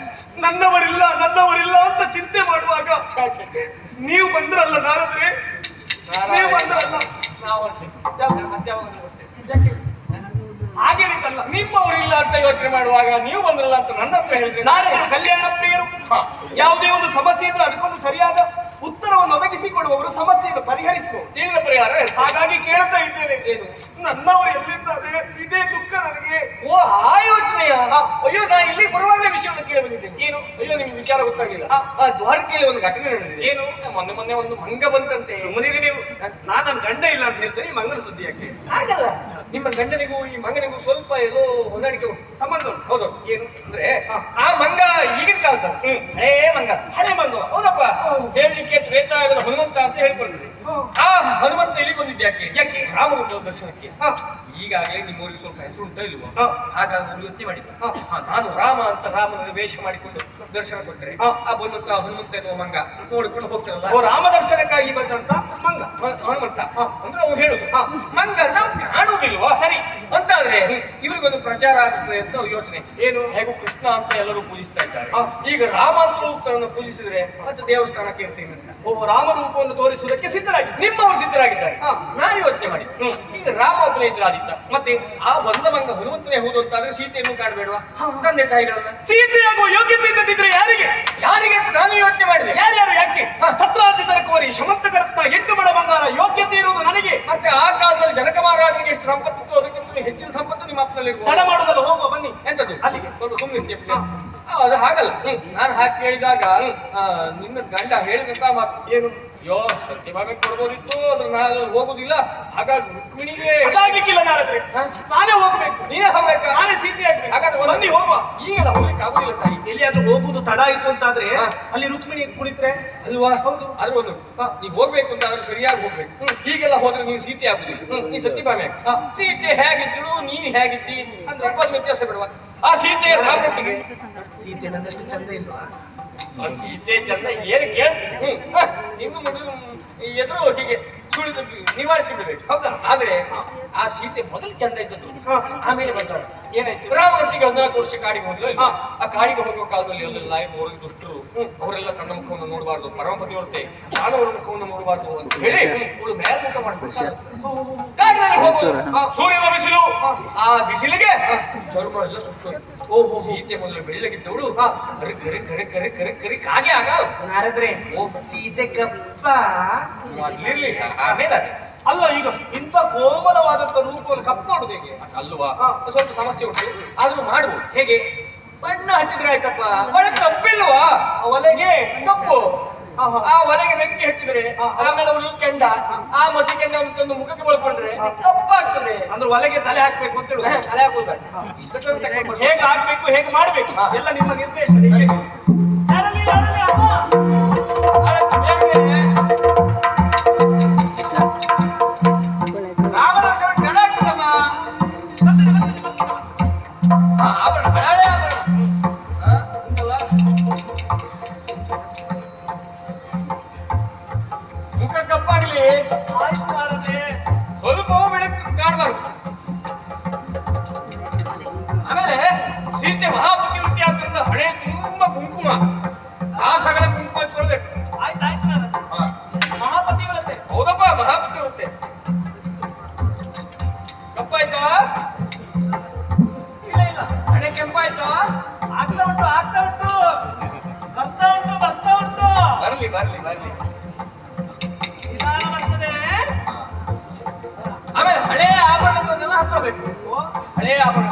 ನನ್ನವರಿಲ್ಲ ನನ್ನವರಿಲ್ಲ ಅಂತ ಚಿಂತೆ ಮಾಡುವಾಗ ನೀವು ಬಂದ್ರಲ್ಲ ನಾರದ್ರೆ, ನೀವು ಬಂದ್ರಲ್ಲ. ನಾವು ಮತ್ತೆ ಯಾವಾಗ ಬರ್ತೇವೆ? ಹಾಗೇನಿತ್ತಲ್ಲ, ನಿಮ್ಮವರಿಲ್ಲ ಅಂತ ಯೋಚನೆ ಮಾಡುವಾಗ ನೀವು ಬಂದ್ರಲ್ಲ ಅಂತ ನನ್ನ ಹತ್ರ ಹೇಳಿದ್ರೆ ನಾರದ್ರು ಕಲ್ಯಾಣ ಪ್ರಿಯರು. ಯಾವುದೇ ಒಂದು ಸಮಸ್ಯೆ ಇದ್ರೂ ಅದಕ್ಕೊಂದು ಸರಿಯಾದ ಉತ್ತರವನ್ನು ಒದಗಿಸಿಕೊಡುವವರು, ಸಮಸ್ಯೆಯನ್ನು ಪರಿಹರಿಸುವವರು. ತಿಳಿದ ಪರಿಹಾರ ಹಾಗಾಗಿ ಕೇಳ್ತಾ ಇದ್ದೇನೆ, ಏನು? ನನ್ನವರು ಎಲ್ಲಿದ್ದಾರೆ? ಇದೇ ದುಃಖ ನನಗೆ. ಓ ಆ ಯೋಚನೆಯ? ಅಯ್ಯೋ ನಾ ಇಲ್ಲಿ ಬರುವಾಗಲೇ ವಿಷಯವನ್ನು ಕೇಳಿ ಬಂದಿದ್ದೇನೆ. ಏನು? ಅಯ್ಯೋ ನಿಮ್ಗೆ ವಿಚಾರ ಗೊತ್ತಾಗಲಿಲ್ಲ. ಆ ದ್ವಾರಕೆಯಲ್ಲಿ ಒಂದು ಘಟನೆ ನಡೆದಿದೆ. ಏನು? ಮೊನ್ನೆ ಒಂದು ಮಂಗ ಬಂತಂತೆ. ಸುಮ್ಮನಿರಿ ನೀವು. ನನ್ನ ಗಂಡ ಇಲ್ಲ ಅಂತ ಹೇಳ್ತೀನಿ, ಮಂಗನ ಸುದ್ದಿ ಯಾಕೆ? ಹಾಗಲ್ಲ, ನಿಮ್ಮ ಗಂಡನಿಗೂ ಈ ಮಂಗನಿಗೂ ಸ್ವಲ್ಪ ಏನೋ ಹೊಂದಾಣಿಕೆ ಉಂಟು, ಸಂಬಂಧ ಉಂಟು. ಹೌದು. ಏನು ಅಂದ್ರೆ ಆ ಮಂಗ ಈಗಿನ ಕಾಲದ ಹಳೇ ಮಂಗ. ಹಳೆ ಮಂಗ. ಹೌದಪ್ಪ. ಹೇಳಲಿಕ್ಕೆ ತ್ರೇತಾಯುಗದ ಹನುಮಂತ ಅಂತ ಹೇಳ್ಕೊಳ್ತದೆ. ಆ ಹನುಮಂತ ಇಲ್ಲಿ ಬಂದಿದ್ದೆ ಯಾಕೆ? ಯಾಕೆ? ರಾಮರುದ್ರ ದರ್ಶನಕ್ಕೆ. ಈಗಾಗಲೇ ನಿಮ್ಮೂರಿಗೆ ಸ್ವಲ್ಪ ಹೆಸರು ಉಂಟಾ ಇಲ್ವೋ? ಹಾಗಾಗಿ ಒಂದು ಯೋಚನೆ ಮಾಡಿದ್ರು, ನಾನು ರಾಮ ಅಂತ ರಾಮನ ವೇಷ ಮಾಡಿಕೊಂಡು ದರ್ಶನ ಕೊಟ್ಟರೆ ಆ ಬಂದಂತ ಹನುಮಂತ ಎನ್ನುವ ಮಂಗ ನೋಡಿಕೊಂಡು ಹೋಗ್ತಾರಲ್ಲ. ಓ, ರಾಮ ದರ್ಶನಕ್ಕಾಗಿ ಬಂದಂತ ಮಂಗ ಹನುಮಂತ ಅಂದ್ರೆ ಅವ್ರು ಹೇಳುದು ಮಂಗ ನಾವು ಕಾಣುವುದಿಲ್ವಾ? ಸರಿ ಅಂತಾದ್ರೆ ಇವ್ರಿಗೊಂದು ಪ್ರಚಾರ ಆಗ್ತದೆ ಅಂತ ಯೋಚನೆ. ಏನು? ಹೇಗೂ ಕೃಷ್ಣ ಅಂತ ಎಲ್ಲರೂ ಪೂಜಿಸ್ತಾ ಇದ್ದಾರೆ, ಈಗ ರಾಮ ಅಂತ ರೂಪವನ್ನು ಪೂಜಿಸಿದ್ರೆ ಮತ್ತೆ ದೇವಸ್ಥಾನಕ್ಕೆ ಇರ್ತೀನಿ ಅಂತ. ಓ, ರಾಮರೂಪವನ್ನು ತೋರಿಸುವುದಕ್ಕೆ ಸಿದ್ಧರಾಗಿ ನಿಮ್ಮವರು ಸಿದ್ಧರಾಗಿದ್ದಾರೆ. ನಾನು ಯೋಚನೆ ಮಾಡಿ ಈಗ ರಾಮ ಒಬ್ಬನೇ ಇದ್ರೆ ಆದಿತ್ತ, ಮತ್ತೆ ಆ ಬಂದ ಮಂಗ ಹನುಮಂತನೇ ಹೌದು ಅಂತಾದ್ರೆ ಸೀತೆಯನ್ನು ಕಾಣಬೇಡವಾ? ತಂದೆ ತಾಯಿಗಳನ್ನ ಸೀತೆಯಾಗುವ ಯೋಗ್ಯತೆ ಇದ್ದದಿದ್ರೆ ಯಾರಿಗೆ ಯಾರಿಗೆ ಅಂತ ನಾನು ಯೋಚನೆ ಮಾಡಿದೆ. ಯಾರ್ಯಾರು? ಯಾಕೆ? ಸತ್ರಾಜಿತರ ಕೋರಿ ಶಮಂತಕರತ್ನ 8 ಮಡ ಬಂಗಾರ ಯೋಗ್ಯತೆ ಇರುವುದು ನನಗೆ. ಮತ್ತೆ ಆ ಕಾಲದಲ್ಲಿ ಜನಕ ಮಹಾರಾಜನಿಗೆ ಎಷ್ಟು ಸಂಪತ್ತಿತ್ತು ಅದಕ್ಕಿಂತ ಹೆಚ್ಚಿನ ಸಂಪತ್ತು ನಿಮ್ಮ ಅಪ್ಪನಲ್ಲಿ ತಡ ಮಾಡುವುದಲ್ಲ, ಹೋಗುವ ಬನ್ನಿ. ಎಂತದ್ದು ಅಲ್ಲಿಗೆ ಸುಮ್ಮನೆ ಅದು ಹಾಗಲ್ಲ. ನಾನು ಹಾಕಿ ಕೇಳಿದಾಗ ನಿನ್ನ ಗಂಡ ಹೇಳಿದಂತ ಮಾತು ಏನು? ಅಯ್ಯೋ ಸತ್ಯಭಾಗ ಕೊಡ್ಬೋದಿತ್ತು, ಅದ್ರ ನಾನು ಹೋಗುದಿಲ್ಲ, ಹಾಗಾಗಿ ರುಕ್ಮಿಣಿಗೆ ಅದಾಗ್ಲಿಕ್ಕಿಲ್ಲ. ನಾರದ್ರೆ ನಾನೇ ಹೋಗ್ಬೇಕು. ನೀನೇ ಹೋಗ್ಬೇಕಾ? ನಾನೇ ಸೀತೆ ಆಗ್ಬೇಕು. ಹಾಗಾದ್ರೆ ಬನ್ನಿ ಹೋಗುವ. ಈಗ ಹೋಗ್ಲಿಕ್ಕೆ ಆಗುದಿಲ್ಲ ತಾಯಿ. ಎಲ್ಲಿಯಾದ್ರೂ ಹೋಗುದು ತಡ ಆಯ್ತು ಅಂತಾದ್ರೆ ಅಲ್ಲಿ ರುಕ್ಮಿಣಿ ಕುಳಿತ್ರೆ ಅಲ್ವಾ? ಹೌದು. ಆದ್ರೆ ಒಂದು ನೀವು ಹೋಗ್ಬೇಕು ಅಂತ ಆದ್ರೆ ಸರಿಯಾಗಿ ಹೋಗ್ಬೇಕು. ಹೀಗೆಲ್ಲ ಹೋದ್ರೆ ನೀವು ಸೀತೆ ಆಗುದಿಲ್ಲ, ನೀ ಸತ್ಯಭಾಮೆ. ಸೀತೆ ಹೇಗಿದ್ರು ನೀನ್ ಹೇಗಿದ್ದಿ ಅಂದ್ರೆ ಒಂದು ವ್ಯತ್ಯಾಸ ಬಿಡುವ. ಆ ಸೀತೆಯ ರಾಮೊಟ್ಟಿಗೆ ಸೀತೆ ನನ್ನಷ್ಟು ಚಂದ ಇಲ್ವಾ? ಸೀತೆ ಚಂದ ಏನು ಕೇಳ್ತೀನಿ. ಇನ್ನು ಮೊದಲು ಎದುರು ಹೀಗೆ ಸುಳಿದು ನಿವಾರಿಸಿ ಬಿಡ್ಬೇಕು. ಹೌದಾ? ಆದ್ರೆ ಆ ಸೀತೆ ಮೊದಲು ಚಂದ ಇದ್ದದ್ದು, ಆಮೇಲೆ ಬರ್ತಾರೆ. ಏನಾಯ್ತು? ರಾಮನೊಟ್ಟಿಗೆ 14 ವರ್ಷ ಕಾಡಿಗೆ ಹೋಗಿಲ್ಲ. ಆ ಕಾಡಿಗೆ ಹೋಗುವ ಕಾಲದಲ್ಲಿ ಅಲ್ಲೆಲ್ಲ ಇರುವವರು ದುಷ್ಟರು, ಅವರೆಲ್ಲ ತನ್ನ ಮುಖವನ್ನು ನೋಡಬಾರ್ದು, ಪರಮಪತಿಯೊರ್ತೆ ಮಾನವರ ಮುಖವನ್ನು ನೋಡಬಾರ್ದು ಅಂತ ಹೇಳಿ ಇವಳು ಮೇಲೆ ಮುಖ ಮಾಡ್ಕೊಂಡು ಕಾಡಿನಲ್ಲಿ ಹೋಗುವುದು. ಸೂರ್ಯನ ಬಿಸಿಲು, ಆ ಬಿಸಿಲಿಗೆ ಚರ್ಮ ಎಲ್ಲ ಸುತ್ತೋಯ್ತು. ಓಹೋ, ಸೀತೆ ಮೊದಲು ಬೆಳ್ಳಗಿದ್ದವಳು ಕರಿ ಕರಿ ಕರಿ ಕರಿ ಕರಿ ಕರಿ ಕಾಗೆ ಆಗ ನಾರದ್ರೆ ಸೀತೆ ಕಪ್ಪ ಮೊದ್ಲಿರ್ಲಿ, ಆಮೇಲೆ ಅದೇ ಅಲ್ಲ. ಈಗ ಇಂಥ ಕೋಮಲವಾದಂತ ರೂಪವನ್ನು ಕಪ್ಪು ಮಾಡುದು ಹೇಗೆ? ಅಲ್ವಾ? ಸ್ವಲ್ಪ ಸಮಸ್ಯೆ ಉಂಟು, ಆದ್ರೂ ಮಾಡುವ. ಹೇಗೆ? ಬಣ್ಣ ಹಚ್ಚಿದ್ರೆ ಆಯ್ತಪ್ಪ, ಒಳಗೆ ಕಪ್ಪಿಲ್ವಾ? ಒಲೆಗೆ ಕಪ್ಪು ಆ ಒಲೆಗೆ ಬೆಂಕಿ ಹಚ್ಚಿದ್ರೆ ಆಮೇಲೆ ಅವಳು ಕೆಂಡ ಆ ಮಸಿ ಕೆಂಡವನ್ನು ತಂದು ಮುಖಕ್ಕೆ ಬಳಕೊಂಡ್ರೆ ತಪ್ಪಾಗ್ತದೆ. ಅಂದ್ರೆ ಒಲೆಗೆ ತಲೆ ಹಾಕ್ಬೇಕು ಅಂತ ಹೇಳುದು. ತಲೆ ಹಾಕುದು ಹೇಗೆ ಹಾಕ್ಬೇಕು ಹೇಗೆ ಮಾಡ್ಬೇಕು ಎಲ್ಲ ನಿಮ್ಮ ನಿರ್ದೇಶನ. ಯಾರಲ್ಲಿ ಯಾರಲ್ಲಿ ಅಮ್ಮ? ಮುಖ ಕಪ್ಪಾಗ್ಲಿ ಆಯ್ತು ಮಾರನೆ. ಸ್ವಲ್ಪ ಬೆಳಕು ಕಾಣಬಾರ್ದು. ಆಮೇಲೆ ಸೀತೆ ಮಹಾಪತಿವೃತ್ತಿ ಆದ್ದರಿಂದ ಹಣೆ ತುಂಬಾ ಕುಂಕುಮ ಆ ಸಗಲ ಕುಂಕುಮ ಹಚ್ಕೊಳ್ಬೇಕು. ಆಯ್ತು ಆಯ್ತು ಮಾರನೆ. ಮಹಾಪತಿವ್ರತೆ. ಹೌದಪ್ಪ ಮಹಾಪತಿವೃತ್ತಿ. ಕಪ್ಪಾಯ್ತಾ? ಇಲ್ಲ ಇಲ್ಲ ಹಣೆ ಕೆಂಪಾಯ್ತಾ? ಆಗ್ತಾ ಉಂಟು ಆಗ್ತಾ ಉಂಟು ಬರ್ತಾ ಉಂಟು ಬರ್ತಾ ಉಂಟು. ಬರ್ಲಿ ಬರ್ಲಿ ಬರ್ಲಿ. ನಿಧಾನ ಬರ್ತದೆ. ಆಮೇಲೆ ಹಳೆಯ ಆಭರಣಗಳನ್ನೆಲ್ಲ ಹಚ್ಕೋಬೇಕು. ಹಳೆಯ ಆಭರಣ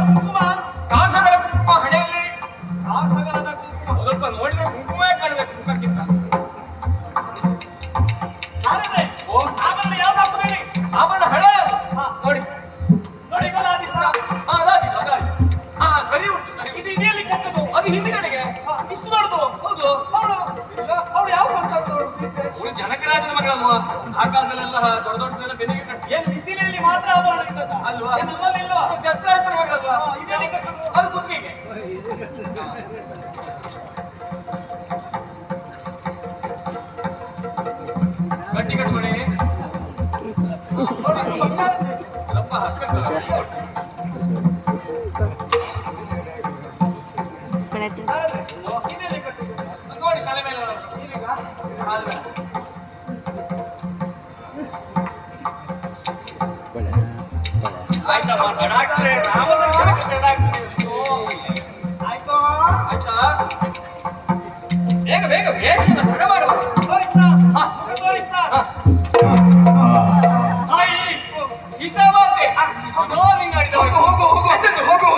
ಕುಂಕುಮ ಕಾಸಗಳ ಕುಂಕುಮ ಹಣೆಯಲ್ಲಿ ಕಾಸಗರದ ಕುಂಕುಮ. ಸ್ವಲ್ಪ ನೋಡಿದ್ರೆ ಕುಂಕುಮೇ ಕಾಣಬೇಕು ಮುಖಕ್ಕಿಂತ. ಹಾಗಾದ್ರೆ ಆಭರಣ ಯಾವ್ದು ಹಾಕ್ತೇನೆ? ಆಭರಣ ಹಳೆ ನೋಡಿ ನೋಡಿ ಗಲಾದಿ ಸಹ. ಅದಾಗಿದೆ ಅದಾಗಿದೆ. ಸರಿ ಉಂಟು ಸರಿ. ಇದು ಇದೆಯಲ್ಲಿ ಕೆಟ್ಟದು. ಅದು ಹಿಂದಿನಡೆಗೆ ಇಷ್ಟು ದೊಡ್ಡದು. ಹೌದು. ಅವಳು ಯಾವ ಸಂತಾನದವಳು? ಅವಳು ಜನಕರಾಜನ ಮಗಳಲ್ವ? ಆ ಕಾಲದಲ್ಲೆಲ್ಲ ದೊಡ್ಡ ದೊಡ್ಡದೆಲ್ಲ ಬೆನ್ನಿಗೆ ಕಟ್ಟಿ ಏನು ಮಿಥಿಲೆಯಲ್ಲಿ ಮಾತ್ರ ಆಭರಣ ಇದ್ದದ್ದ? ಅಲ್ವಾ? ಏನು ನಮ್ಮಲ್ಲಿ ಇಲ್ವಾ? ಚಕ್ರಾಯುಧನ ಮಗಳಲ್ವಾ? ಇದೆಲ್ಲಿ ಕೆಟ್ಟದು? ಅದು ಕುತ್ತಿಗೆಗೆ. ಗಟ್ಟಿ ಕಟ್ಕೊಳ್ಳಿ. ನೋಡಿ, ಇದು ಬಂಗಾರದ್ದೇ. ಸ್ವಲ್ಪ ಹಕ್ಕಕ್ಕೆ ಹಾಗಾದ್ರೆ ಇದೆಲ್ಲಿ ಕೆಟ್ಟದು? ನೋಡಿ ತಲೆ ಮೇಲೆ ಇದೀಗ ಕಾಲ ಮೇಲೆ. ಆಯ್ತಮ್ಮ ಡಾಕ್ಟ್ರೆ ರಾಮದರ್ಶನಕ್ಕೆ ಡಾಕ್ಟ್ರೆ. ಆಯ್ತು. ಆಯ್ತಾ? ಬೇಗ ಬೇಗ ವೇಷನ ಹೊರ ಮಾಡುವ. ತೋರಿಸ್ತಾ? ತೋರಿಸ್ತಾ? ತಾಯಿ ಸೀತಾಮಾತೆ ಅದೋ ನಿಂಗಾಡಿದ ಹೋಗು ಹೋಗು ಹೋಗು ಹೋಗು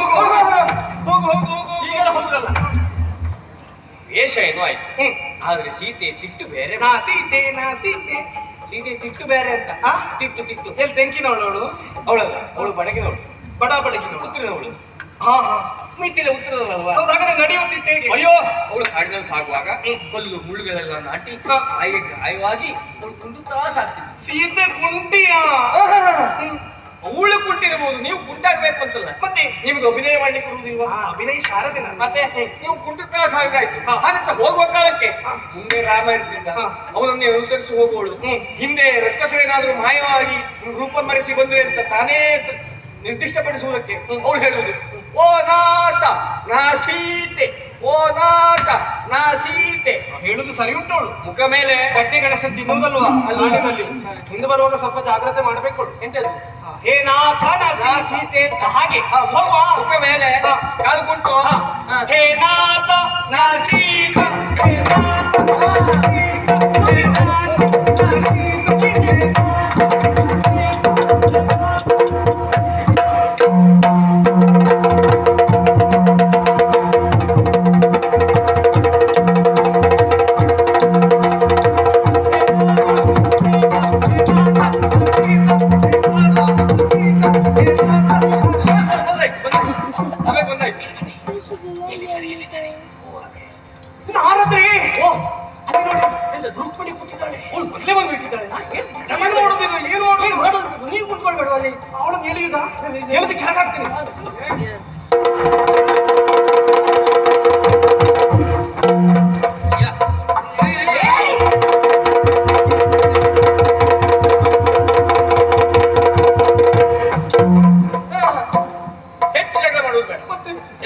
ಹೋಗು ಹೋಗು ಹೋಗು. ಈಗೆಲ್ಲ ಹೋಗುದಲ್ಲ. ವೇಷ ಏನೋ ಆಯ್ತು. ಆದ್ರೆ ಸೀತೆ ತಿಟ್ಟು ಬೇರೆ. ನಾ ಸೀತೆ ನಾ ಸೀತೆ. ಸೀತೆ ತಿಟ್ಟು ಬೇರೆ ಅಂತ. ಆ? ತಿಟ್ಟು ತಿಟ್ಟು ಎಲ್ಲಿ ತೆಂಕಿನವಳು ಅವಳು? ಅವಳಲ್ಲ, ಅವಳು ಬಡಗಿನವಳು, ಬಡ ಬಡಕಿನವಳು. ಉತ್ತರದವಳು. ಹಾ ಹಾ ಮಿಟ್ಟಿಲೆ ಉತ್ತರದವಳಲ್ವಾ? ಹೌದು. ಹಾಗಾದ್ರೆ ನಡೆಯುತ್ತಿತ್ತು ಹೇಗೆ? ಅಯ್ಯೋ ಅವಳು ಕಾಡಿನಲ್ಲಿ ಸಾಗುವಾಗ ಕಲ್ಲು ಮುಳ್ಳುಗಳೆಲ್ಲ ನಾಟಿ ಕಾಯಿಗೆ ಗಾಯವಾಗಿ ಅವಳು ಕುಂದುತ್ತಾ ಸಾಕ್ತಿದ್ಳು. ಸೀತೆ ಕುಂಟಿಯಾ? ಅವಳು ಕುಂಟಿರಬಹುದು, ನೀವು ಕುಂಟಾಗ್ಬೇಕು ಅಂತಲ್ಲ. ಮತ್ತೆ ನಿಮ್ಗೆ ಅಭಿನಯ ಮಾಡ್ಲಿಕ್ಕೆ ಬರುವುದಿಲ್ವಾ? ಅಭಿನಯ ಶಾರದೆ ನಾನು. ಮತ್ತೆ ನೀವು ಕುಂಟುತ್ತಾ ಸಾಗಾಯ್ತು. ಹಾಗಂತ ಹೋಗುವ ಕಾಲಕ್ಕೆ ಮುಂದೆ ರಾಮ ಇರ್ತಿದ್ದ, ಅವನನ್ನೇ ಅನುಸರಿಸಿ ಹೋಗುವಳು. ಹಿಂದೆ ರಕ್ಕಸರೇನಾದ್ರೂ ಮಾಯವಾಗಿ ರೂಪ ಮರೆಸಿ ಬಂದ್ರೆ ಅಂತ ತಾನೇ ನಿರ್ದಿಷ್ಟಪಡಿಸುವುದಕ್ಕೆ ಅವಳು ಹೇಳುವುದು, ಓ ನಾಥ ನಾ ಸೀತೆ, ಓ ನಾಥ ನಾ ಸೀತೆ. ಹೇಳುದು ಸರಿ ಉಂಟು. ಅವಳು ಮುಖ ಮೇಲೆ ಗಟ್ಟಿ ಗಣಸ ತಿನ್ನುವುದಲ್ವಾ ನಾಡಿನಲ್ಲಿ? ಹಿಂದೆ ಬರುವಾಗ ಸ್ವಲ್ಪ ಜಾಗ್ರತೆ ಮಾಡಬೇಕು. ಎಂತದ್ದು? ಹೇ ನಾಥ ನಾ ನಾ ಸೀತೆ. ಸೀತೆ ಅಂತ. ಹಾಗೆ ಹೋಗುವ ಹೋಗುವ. ಮುಖ ಮೇಲೆ ಕಾಲು ಕುಂಟು. ಹೇ ನಾಥ ನಾ ಸೀತೆ. ಹೇ ನಾಥ ನಾ ಸೀತೆ. ಹೇ ನಾಥ ನಾ ಸೀತೆ. ನಾರದ್ರಿ ರುಕ್ಮಿಣಿ ಕೂತಿದ್ದಾಳೆ. ಮೊದಲೇ ಬಂದ್ಬಿಟ್ಟಿದ್ದಾಳೆ. ಏನು ಮಾಡೋದಿಲ್ಲ, ಏನು ಮಾಡೋದು? ನೀವು ಕುತ್ಕೊಳ್ಬೇಡ ಅಲ್ಲಿ. ಅವಳನ್ನು ಎಳೆಯುದ? ಎಳೆದು ಕೆಳಗಾಗ್ತೀನಿ. ಹೆಚ್ಚು ಜಗಳ ಮಾಡುವುದು ಬೇಡ.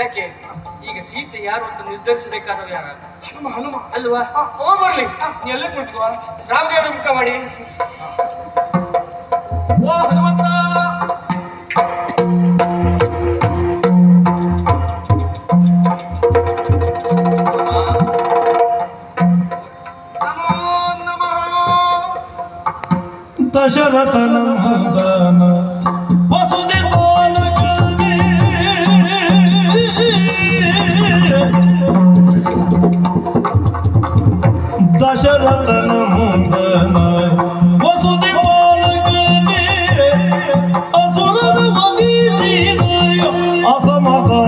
ಯಾಕೆ? ಈಗ ಸೀತೆ ಯಾರು ಅಂತ ನಿರ್ಧರಿಸಬೇಕಾದವರು ಯಾರು? ಹನುಮ ಹನುಮ ಅಲ್ವಾ? ಓ ಬರ್ಲಿ, ನೀ ಎಲ್ಲ ಕುಳಿತುಕೋ. ರಾಮದೇವರ ಮುಖ ಮಾಡಿ. ಓ ಹನುಮಂತ. ದಶರಥ ನಂದನ ವಸುದೆ ಪಾಲಕನೇ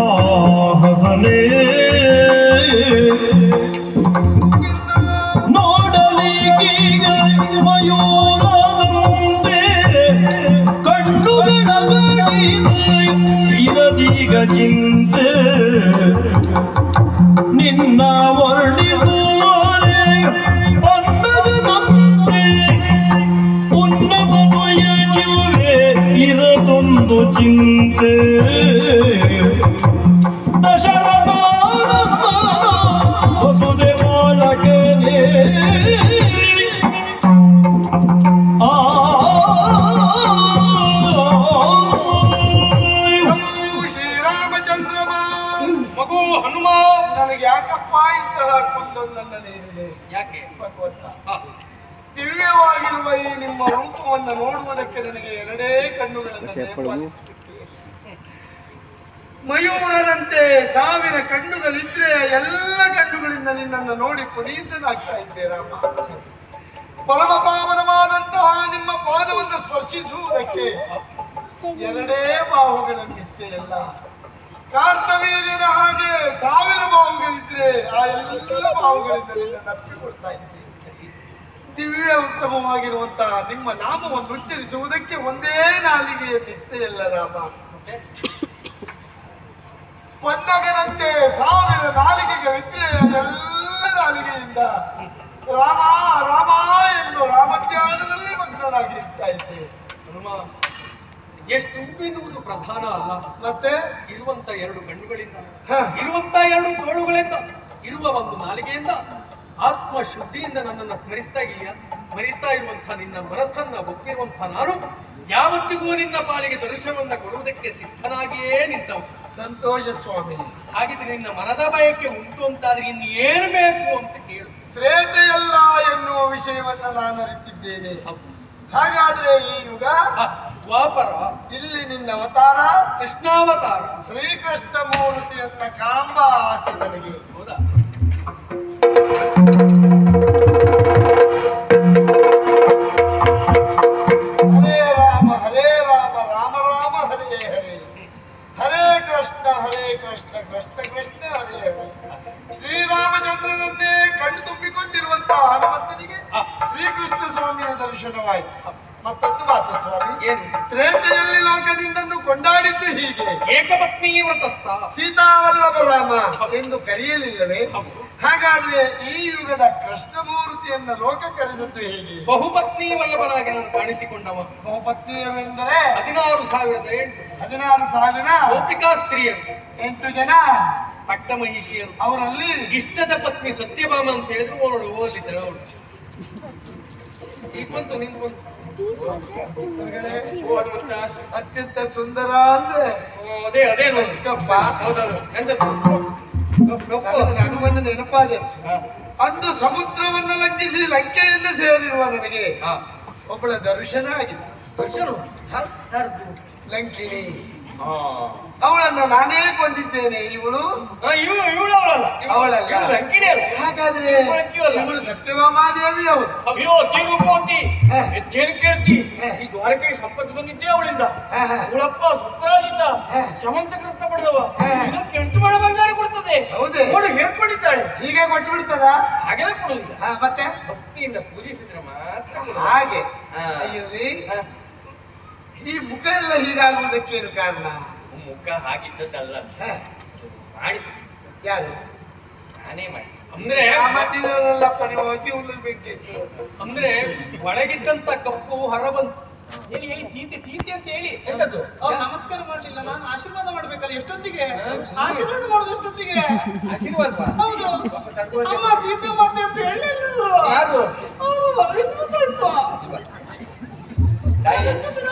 ಅಸಮಸಾಹಸನೇ ನೋಡಲಿಕ್ಕೀಗ ಮಯೂರದಂತೆ ಕಣ್ಣುಗಳ ಇರದೀಗ ಚಿಂತೆ ನಿನ್ನ ವರ್ಣಿಸುವರೆ ಬಣ್ಣದಂತೆ ಉನ್ನತ ಬಯಸುವೆ ಇರದೊಂದು ಚಿಂತೆ ದಶರಥ ವಸುದೇವಾಲಕನೇ ಶ್ರೀರಾಮಚಂದ್ರಮ ಮಗು ಹನುಮ ನನಗೆ ಯಾಕಪ್ಪ ಇಂತಹ ಕೊಂದೊಂದನ್ನು ನೀಡಿದೆ? ಯಾಕೆ ಭಗವಂತ, ಹ, ದಿವ್ಯವಾಗಿರುವ ಈ ನಿಮ್ಮ ರೂಪವನ್ನು ನೋಡುವುದಕ್ಕೆ ನನಗೆ ಎರಡೇ ಕಣ್ಣುಗಳನ್ನು ದಯಪಾಲಿಸಿಬಿಟ್ಟೆ. ಮಯೂರನಂತೆ 1000 ಕಣ್ಣುಗಳಿದ್ರೆ ಎಲ್ಲ ಕಣ್ಣುಗಳಿಂದ ನಿನ್ನನ್ನು ನೋಡಿ ಪುನೀತನಾಗ್ತಾ ಇದ್ದೆ ರಾಮ. ಪರಮ ಪಾವನವಾದಂತಹ ನಿಮ್ಮ ಪಾದವನ್ನು ಸ್ಪರ್ಶಿಸುವುದಕ್ಕೆ ಎರಡೇ ಬಾಹುಗಳನ್ನಿತ್ತೆ. ಎಲ್ಲ ಕಾರ್ತವೀರ್ಯನ ಹಾಗೆ 1000 ಬಾಹುಗಳಿದ್ರೆ ಆ ಎಲ್ಲ ಬಾಹುಗಳಿಂದ ನಿನ್ನನ್ನು ಅಪ್ಪಿಕೊಳ್ತಾ ಇದ್ದೆ. ದಿವ್ಯ ಉತ್ತಮವಾಗಿರುವಂತಹ ನಿಮ್ಮ ನಾಮವನ್ನು ಉಚ್ಚರಿಸುವುದಕ್ಕೆ ಒಂದೇ ನಾಲಿಗೆಯ ನಿತ್ಯೆಯಲ್ಲ ರಾಮ. ಪನ್ನಗನಂತೆ 1000 ನಾಲಿಗೆಗಳಿದ್ರೆ ಅದೆಲ್ಲ ನಾಲಿಗೆಯಿಂದ ರಾಮ ರಾಮ ಎಂದು ರಾಮಧ್ಯಾನದಲ್ಲಿ ಮಗ್ನನಾಗಿರ್ತಾ ಇದ್ದೆ. ಹನುಮ, ಎಷ್ಟು ಎನ್ನುವುದು ಪ್ರಧಾನ ಅಲ್ಲ, ಮತ್ತೆ ಇರುವಂತ 2 ಕಣ್ಣುಗಳಿಂದ, ಹ. ಇರುವಂತ 2 ತೋಳುಗಳಿಂದ, ಇರುವ ಒಂದು ನಾಲಿಗೆಯಿಂದ, ಆತ್ಮ ಶುದ್ಧಿಯಿಂದ ನನ್ನನ್ನು ಸ್ಮರಿಸ್ತಾ ಇರುವಂತಹ ನಿನ್ನ ಮನಸ್ಸನ್ನ ಒಪ್ಪಿರುವಂತಹ ನಾನು ಯಾವತ್ತಿಗೂ ನಿನ್ನ ಪಾಲಿಗೆ ದರ್ಶನವನ್ನ ಕೊಡುವುದಕ್ಕೆ ಸಿದ್ಧನಾಗಿಯೇ ನಿಂತವು. ಸಂತೋಷ ಸ್ವಾಮಿ. ಹಾಗಿದ್ರೆ ನಿನ್ನ ಮನದ ಬಯಕೆ ಉಂಟು ಅಂತಾದ್ರೆ ಇನ್ನು ಏನು ಬೇಕು ಅಂತ ಕೇಳು. ತ್ರೇತೆಯಲ್ಲ ಎನ್ನುವ ವಿಷಯವನ್ನ ನಾನು ಅರಿತಿದ್ದೇನೆ. ಹಾಗಾದ್ರೆ ಈ ಯುಗ ದ್ವಾಪರ, ಇಲ್ಲಿ ನಿನ್ನ ಅವತಾರ ಕೃಷ್ಣಾವತಾರ, ಶ್ರೀಕೃಷ್ಣ ಮೂರ್ತಿಯನ್ನ ಕಾಂಬ ಆಸೆ ನನಗೆ. ಹೌದಾ? ಹರೇ ರಾಮ ರಾಮ ರಾಮ ಹರೇ ಹರೇ, ಹರೇ ಕೃಷ್ಣ ಕೃಷ್ಣ ಕೃಷ್ಣ ಹರೇ ಹರೇ. ಶ್ರೀರಾಮಚಂದ್ರನನ್ನೇ ಕಣ್ಣು ತುಂಬಿಕೊಂಡಿರುವಂತಹ ಹನುಮಂತನಿಗೆ ಶ್ರೀಕೃಷ್ಣ ಸ್ವಾಮಿಯ ದರ್ಶನವಾಯಿತು. ಮತ್ತೊಂದು ಮಾತು ಸ್ವಾಮಿ, ಏನು? ತ್ರೇತೆಯಲ್ಲಿ ಲೋಕ ನಿನ್ನನ್ನು ಕೊಂಡಾಡಿದ್ದು ಹೀಗೆ, ಏಕಪತ್ನಿ ವ್ರತಸ್ಥ, ಸೀತಾವಲ್ಲಭ ರಾಮ ಎಂದು ಕರೆಯಲಿಲ್ಲವೇ? ಹಾಗಾದ್ರೆ ಈ ಯುಗದ ಕೃಷ್ಣಮೂರ್ತಿಯನ್ನ ಲೋಕ ಕರೆದದ್ದು ಹೇಗೆ? ಬಹುಪತ್ನಿ ವಲ್ಲಭನಾಗಿ ನಾನು ಕಾಣಿಸಿಕೊಂಡವ. ಬಹುಪತ್ನಿಯರು ಎಂದರೆ 16,008 16,000 ಗೋಪಿಕಾ ಸ್ತ್ರೀಯರು, 8 ಜನ ಪಟ್ಟ ಮಹಿಷಿಯರು. ಅವರಲ್ಲಿ ಇಷ್ಟದ ಪತ್ನಿ ಸತ್ಯಭಾಮ ಅಂತ ಹೇಳಿದ್ರು ಓಡು ಓದಲಿದ್ದಾರೆ ಅವರು. ಈಗ ಬಂತು ನಿನ್ ಬಂತು. ಅತ್ಯಂತ ಸುಂದರ ಅಂದ್ರೆ ಅದೇ ಅದೇ ನೋಡಿ. ಕಪ್ಪ. ಹೌದೌದು. ನನಗೊಂದು ನೆನಪಾದೆ. ಅಂದು ಸಮುದ್ರವನ್ನ ಲಂಘಿಸಿ ಲಂಕೆಯನ್ನು ಸೇರಿರುವ ನನಗೆ ಒಬ್ಬಳ ದರ್ಶನ ಆಗಿತ್ತು. ದರ್ಶನ ಲಂಕಿಣಿ, ಅವಳನ್ನು ನಾನೇ ಕೊಂದಿದ್ದೇನೆ. ಇವಳು ಇವಳು ಅವಳಲ್ಲ, ಅವಳಲ್ಲ. ಲಂಕಿಣಿ ಅಲ್ಲ. ಹಾಗಾದ್ರೆ ಲಂಕಿಣಿಯಲ್ಲ. ಇವಳು ಸತ್ಯಭಾಮಾದೇವಿ ಹೌದು. ಅಯ್ಯೋ ತಿರುಪತಿ ಹೆಚ್ಚೇನು ಕೇಳ್ತಿ? ಈ ದ್ವಾರಕೆಗೆ ಸಂಪತ್ತು ಬಂದಿದ್ದೆ ಅವಳಿಂದ. ಅವಳಪ್ಪ ಸತ್ರಾಜಿತ ಸಮಂತಕ ರತ್ನ ಪಡೆದವ. ಇದಕ್ಕೆ 8 ಮಳೆ ಬಂಗಾರ ಕೊಡ್ತದೆ. ಹೌದೇ? ನೋಡು ಹೇಳ್ಕೊಂಡಿದ್ದಾಳೆ. ಹೀಗೆ ಕೊಟ್ಟು ಬಿಡ್ತದ? ಹಾಗೆಲ್ಲ ಕೊಡುದಿಲ್ಲ, ಮತ್ತೆ ಭಕ್ತಿಯಿಂದ ಪೂಜಿಸಿದ್ರೆ ಮಾತ್ರ. ಹಾಗೆ ಹಾ. ಇರ್ಲಿ. ಈ ಮುಖ ಎಲ್ಲ ಹೀಗಾಗುವುದಕ್ಕೇನು ಕಾರಣ? ಮುಖ ಹಾಗಿದ್ದದ್ದಲ್ಲ, ಹ, ಮಾಡಿಸಿ ಯಾರು? ನಾನೇ ಮಾಡಿ. ಅಂದ್ರೆ ಮಟ್ಟಿದವರೆಲ್ಲ ಪರಿವಸಿ ಉಳಿಬೇಕಿತ್ತು. ಅಂದ್ರೆ ಒಳಗಿದ್ದಂತ ಕಪ್ಪು ಹೊರ ಬಂತು. ಹೇಳಿ ಹೇಳಿ, ಸೀತೆ ಸೀತೆ ಅಂತ ಹೇಳಿ ಎಂತದ್ದು? ಅವ್ರು ನಮಸ್ಕಾರ ಮಾಡ್ಲಿಲ್ಲ, ನಾನು ಆಶೀರ್ವಾದ ಮಾಡ್ಬೇಕಲ್ಲ. ಎಷ್ಟೊತ್ತಿಗೆ ಆಶೀರ್ವಾದ ಮಾಡೋದು? ಎಷ್ಟೊತ್ತಿಗೆ? ಆಶೀರ್ವಾದ ಹೌದು, ಅಮ್ಮ ಸೀತೆ ಮಾತೆ ಅಂತ ಹೇಳಿಲ್ಲ. ಯಾರು?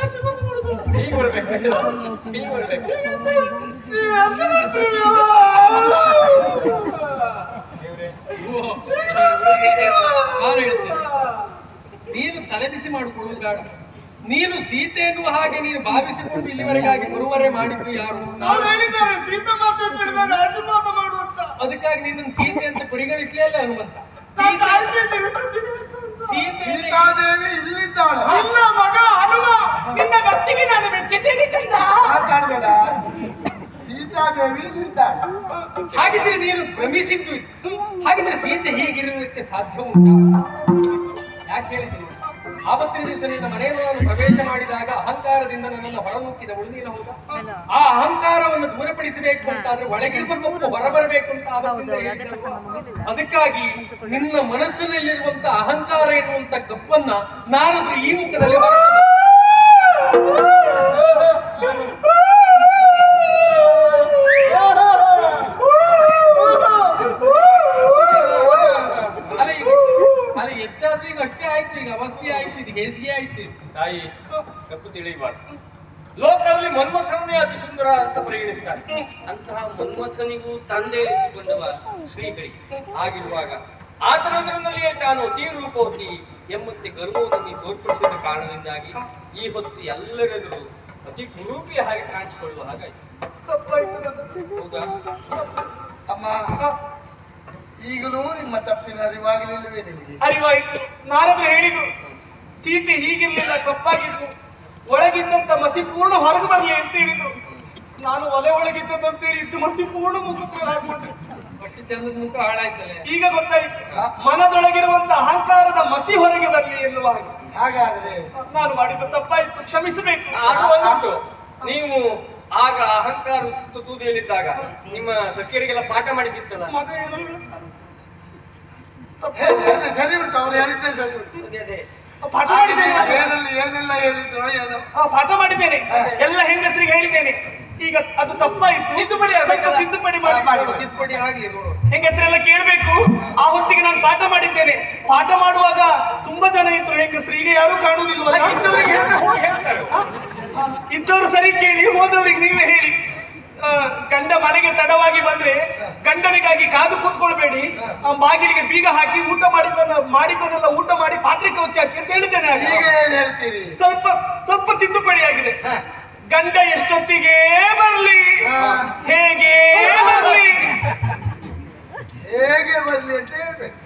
ಆಶೀರ್ವಾದ ಮಾಡುದು ಹೀಗೆ ಬರ್ಬೇಕು, ಹೀಗೆ ಬರ್ಬೇಕು. ನಾನು ಹೇಳ್ತೇನೆ, ನೀನು ತಲೆಬಿಸಿ ಮಾಡಿಕೊಳ್ಳುವುದು ಬೇಡ. ನೀನು ಸೀತೆ ಎನ್ನುವ ಹಾಗೆ ನೀನು ಭಾವಿಸಿಕೊಂಡು ಇಲ್ಲಿವರೆಗಾಗಿ ಬರುವರೆ ಮಾಡಿದ್ದು ಯಾರು? ಅವ್ರು ಹೇಳಿದ್ದಾರೆ ಸೀತಾ ಮಾತೆ ಅಂತ ಹೇಳಿದಾಗ ಆಶೀರ್ವಾದ ಮಾಡು ಅಂತ. ಅದಕ್ಕಾಗಿ ನಿನ್ನನ್ನು ಸೀತೆ ಅಂತ ಪರಿಗಣಿಸಲೇ ಇಲ್ಲ ಹನುಮಂತ. ನಾನು ಕಾಯ್ತಿದ್ದೇನೆ ಪ್ರತಿದಿನ. ಸೀತಾದೇವಿ ಇಲ್ಲಿದ್ದಾಳೆ. ಇಲ್ಲ ಮಗ ಹನುಮ, ನಿನ್ನ ಭಕ್ತಿಗೆ ನಾನು ಮೆಚ್ಚಿದ್ದೇನೆ ಕಂದ. ಮಾತಾಡ್ಬೇಡ. ಸೀತಾದೇವಿ ಇಲ್ಲಿದ್ದಾಳೆ. ಹಾಗಿದ್ರೆ ನೀನು ಭ್ರಮಿಸಿದ್ದು ಇತ್ತು. ಹಾಗಿದ್ರೆ ಸೀತೆ ಹೀಗಿರುವುದಕ್ಕೆ ಸಾಧ್ಯ ಉಂಟಾ? ಯಾಕೆ ಹೇಳಿದ್ದೀನಿ? ಆವತ್ತಿನ ದಿವಸ ನಿನ್ನ ಮನೆಯನ್ನು ನಾನು ಪ್ರವೇಶ ಮಾಡಿದಾಗ ಅಹಂಕಾರದಿಂದ ನನ್ನನ್ನು ಹೊರನುಕ್ಕಿದವಳು ನೀನು ಹೌದಾ? ಆ ಅಹಂಕಾರವನ್ನು ದೂರಪಡಿಸಬೇಕು ಅಂತಾದ್ರೆ ಒಳಗಿರುವ ಕಪ್ಪು ಹೊರಬರಬೇಕು ಅಂತ ಆವತ್ತಿಂದ ಹೇಳಿದ್ದಲ್ವಾ? ಅದಕ್ಕಾಗಿ ನಿನ್ನ ಮನಸ್ಸಿನಲ್ಲಿರುವಂತ ಅಹಂಕಾರ ಎನ್ನುವಂತ ಕಪ್ಪನ್ನ ನಾರದ್ರು ಈ ಮುಖದಲ್ಲಿ ಎಷ್ಟಾದ್ರೂ ಈಗ ಅಷ್ಟೇ ಆಯ್ತು. ಈಗ ಅವಸ್ಥೆ ಆಯ್ತು, ಇದು ಹೇಸಿಗೆ ಆಯ್ತು. ತಾಯಿ ಕಪ್ಪು ತಿಳಿಬಾರ್ದು. ಲೋಕದಲ್ಲಿ ಮನ್ಮಥನೇ ಅತಿ ಸುಂದರ ಅಂತ ಪರಿಗಣಿಸ್ತಾರೆ. ಅಂತಹ ಮನ್ಮಥನಿಗೂ ತಂದೆ ಎನಿಸಿಕೊಂಡವ ಶ್ರೀಹರಿ. ಆಗಿರುವಾಗ ಆತನದರಲ್ಲಿಯೇ ತಾನು ತೀ ರೂಪವತಿ ಎಂಬಂತೆ ಗರ್ವವನ್ನು ತೋರ್ಪಡಿಸಿದ ಕಾರಣದಿಂದಾಗಿ ಈ ಹೊತ್ತು ಎಲ್ಲರೆದುರು ಅತಿ ಕುರೂಪಿಯ ಹಾಗೆ ಕಾಣಿಸಿಕೊಳ್ಳುವ ಹಾಗಾಯ್ತು. ಹೌದಾ ಅಮ್ಮ, ಈಗಲೂ ನಿಮ್ಮ ತಪ್ಪಿನ ಅರಿವಾಗಲಿಲ್ಲವೇ ನಿಮಗೆ? ಅರಿವಾಯ್ತು. ನಾರದ್ರು ಹೇಳಿದ್ರು ಸೀತೆ ಹೀಗಿರ್ಲಿಲ್ಲ, ಕಪ್ಪಾಗಿದ್ದು, ಒಳಗಿದ್ದಂತ ಮಸಿ ಪೂರ್ಣ ಹೊರಗೆ ಬರ್ಲಿ ಅಂತ ಹೇಳಿದ್ರು. ನಾನು ಒಲೆ ಒಳಗಿದ್ದದಂತೇಳಿ ಇದ್ದು ಮಸಿ ಪೂರ್ಣ ಮುಖ ಹಾಕೊಂಡೆ. ಬಟ್ಟೆ ಚಂದದ ಮುಖ ಹಾಳಾಯ್ತಲ್ಲ. ಈಗ ಗೊತ್ತಾಯ್ತು, ಮನದೊಳಗಿರುವಂತ ಅಹಂಕಾರದ ಮಸಿ ಹೊರಗೆ ಬರ್ಲಿ ಎನ್ನುವ ಹಾಗೆ. ಹಾಗಾದ್ರೆ ನಾನು ಮಾಡಿದ್ದು ತಪ್ಪಾಯ್ತು, ಕ್ಷಮಿಸಬೇಕು. ಅದು ಒಂದುಂಟು. ನೀವು ಆಗ ಅಹಂಕಾರ ತುದಿಯಲ್ಲಿದ್ದಾಗ ನಿಮ್ಮ ಸಖಿಯರಿಗೆಲ್ಲ ಪಾಠ ಮಾಡಿದ್ದಿತ್ತಲ್ಲ. ಮಗ ಏನೋ ಹೇಳ್ತಾನೆ. ಅದೇ ಸರಿ ಉಂಟು, ಅವ್ರು ಹೇಳಿದ್ದೆ ಸರಿ ಉಂಟು. ಅದೇ ಪಾಠ ಮಾಡಿದ್ದೇನೆ. ಏನೆಲ್ಲ ಹೇಳಿದ್ರು ಏನೋ. ಪಾಠ ಮಾಡಿದ್ದೇನೆ, ಎಲ್ಲ ಹೆಂಗಸರಿಗೆ ಹೇಳಿದ್ದೇನೆ. ಈಗ ಅದು ತಪ್ಪಾಯ್ತು, ತಿದ್ದುಪಡಿ ಸ್ವಲ್ಪ ತಿದ್ದುಪಡಿ ಮಾಡಿ. ತಿದ್ದುಪಡಿ ಆಗಲಿ. ಹೆಂಗಸರೆಲ್ಲ ಕೇಳಬೇಕು. ಆ ಹೊತ್ತಿಗೆ ನಾನು ಪಾಠ ಮಾಡಿದ್ದೇನೆ. ಪಾಠ ಮಾಡುವಾಗ ತುಂಬಾ ಜನ ಇದ್ರು ಹೆಂಗಸರು, ಈಗ ಯಾರು ಕಾಣುವುದಿಲ್ವಲ್ಲ. ಹೇಳ್ತಾರೆ. ಇದ್ದವರು ಸರಿ ಕೇಳಿ, ಹೋದವ್ರಿಗೆ ನೀವೇ ಹೇಳಿ. ಗಂಡ ಮನೆಗೆ ತಡವಾಗಿ ಬಂದ್ರೆ ಗಂಡನಿಗಾಗಿ ಕಾದು ಕೂತ್ಕೊಳ್ಬೇಡಿ, ಬಾಗಿಲಿಗೆ ಬೀಗ ಹಾಕಿ ಊಟ ಮಾಡಿದ್ದನ್ನೆಲ್ಲ ಊಟ ಮಾಡಿ ಪಾತ್ರೆ ಕೌಚಿ ಹಾಕಿ ಅಂತ ಹೇಳಿದ್ದೇನೆ. ಈಗ ಏನ್ ಹೇಳ್ತೀರಿ? ಸ್ವಲ್ಪ ಸ್ವಲ್ಪ ತಿದ್ದುಪಡಿ ಆಗಿದೆ. ಗಂಡ ಎಷ್ಟೊತ್ತಿಗೆ ಬರ್ಲಿ, ಹೇಗೆ ಬರ್ಲಿ, ಹೇಗೆ ಬರ್ಲಿ ಅಂತ ಹೇಳ್ಬೇಕು.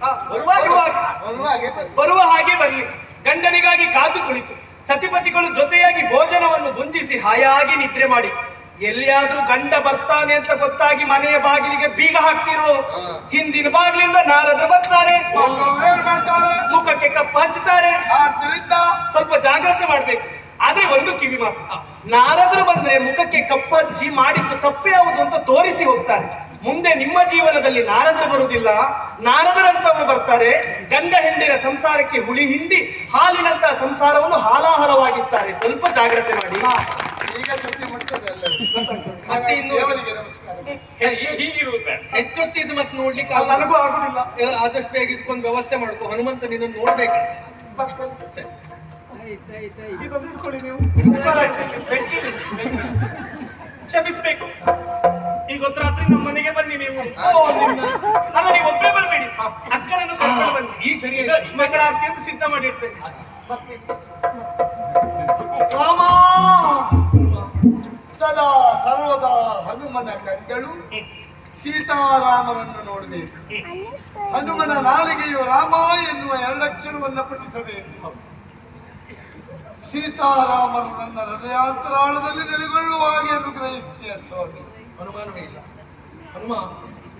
ಬರುವ ಹಾಗೆ ಬರ್ಲಿ. ಗಂಡನಿಗಾಗಿ ಕಾದು ಕುಳಿತು ಸತಿಪತಿಗಳು ಜೊತೆಯಾಗಿ ಭೋಜನವನ್ನು ಭುಂಜಿಸಿ ಹಾಯಾಗಿ ನಿದ್ರೆ ಮಾಡಿ, ಎಲ್ಲಿಯಾದ್ರೂ ಗಂಡ ಬರ್ತಾನೆ ಅಂತ ಗೊತ್ತಾಗಿ ಮನೆಯ ಬಾಗಿಲಿಗೆ ಬೀಗ ಹಾಕ್ತಿರೋ, ಹಿಂದಿನ ಬಾಗಿಲಿಂದ ನಾರದ್ರು ಬರ್ತಾರೆ, ಮುಖಕ್ಕೆ ಕಪ್ಪು ಹಚ್ಚುತ್ತಾರೆ. ಆದ್ರಿಂದ ಸ್ವಲ್ಪ ಜಾಗ್ರತೆ ಮಾಡ್ಬೇಕು. ಆದ್ರೆ ಒಂದು ಕಿವಿ ಮಾತು, ನಾರದ್ರು ಬಂದ್ರೆ ಮುಖಕ್ಕೆ ಕಪ್ಪು ಹಚ್ಚಿ ಮಾಡಿದ್ದು ತಪ್ಪು ಯಾವುದು ಅಂತ ತೋರಿಸಿ ಹೋಗ್ತಾರೆ. ಮುಂದೆ ನಿಮ್ಮ ಜೀವನದಲ್ಲಿ ನಾರದ್ರು ಬರುವುದಿಲ್ಲ, ನಾರದರಂತವರು ಬರ್ತಾರೆ. ಗಂಡ ಹೆಂಡಿನ ಸಂಸಾರಕ್ಕೆ ಹುಳಿ ಹಿಂಡಿ ಹಾಲಿನಂತ ಸಂಸಾರವನ್ನು ಹಾಲಾಹಲವಾಗಿಸ್ತಾರೆ. ಸ್ವಲ್ಪ ಜಾಗ್ರತೆ ಮಾಡಿ. ಈಗ ಸುದ್ದಿ ಮುಟ್ತದೆ ಎಲ್ಲರಿಗೂ. ಮತ್ತೆ ಇನ್ನು ದೇವರಿಗೆ ನಮಸ್ಕಾರ. ಹೀಗಿರುವುದು ಹೆಚ್ಚೊತ್ತಿದ್ದು ಮತ್ತೆ ನೋಡ್ಲಿಕ್ಕೆ ನನಗೂ ಆಗುದಿಲ್ಲ. ಆದಷ್ಟು ಬೇಗ ಇದಕ್ಕೊಂದು ವ್ಯವಸ್ಥೆ ಮಾಡ್ಕೊ. ಹನುಮಂತ ನಿನ್ನ ನೋಡ್ಬೇಕಂತ. ಇದೊಂದು ಇಟ್ಕೊಳ್ಳಿ ನೀವು. ಕ್ಷಮಿಸ್ಬೇಕು. ಈಗ ಹೊತ್ತು ರಾತ್ರಿ ನಮ್ಮ ಮನೆಗೆ ಬನ್ನಿ ನೀವು. ಅಲ್ಲ, ನೀವು ಒಬ್ಬರೇ ಬರಬೇಡಿ, ಅಕ್ಕನನ್ನು ಕರ್ಕೊಂಡು ಬನ್ನಿ. ಈ ಸರಿ ಮಗಳ ಆರ್ತಿಯನ್ನು ಸಿದ್ಧ ಮಾಡಿರ್ತೇನೆ. ರಾಮ ಸದಾ ಸರ್ವದಾ ಹನುಮನ ಕಣ್ಗಳು ಸೀತಾರಾಮರನ್ನು ನೋಡಬೇಕು. ಹನುಮನ ನಾಲಿಗೆಯು ರಾಮ ಎನ್ನುವ ಎರಡಕ್ಷರವನ್ನು ಪಠಿಸಬೇಕು. ಸೀತಾರಾಮರು ನನ್ನ ಹೃದಯಾಂತರಾಳದಲ್ಲಿ ನೆಲೆಗೊಳ್ಳುವ ಹಾಗೆ ಅನುಗ್ರಹಿಸ್ತೀಯ ಸ್ವಾಮಿ. ಅನುಮಾನವೇ ಇಲ್ಲ. ಹನುಮ,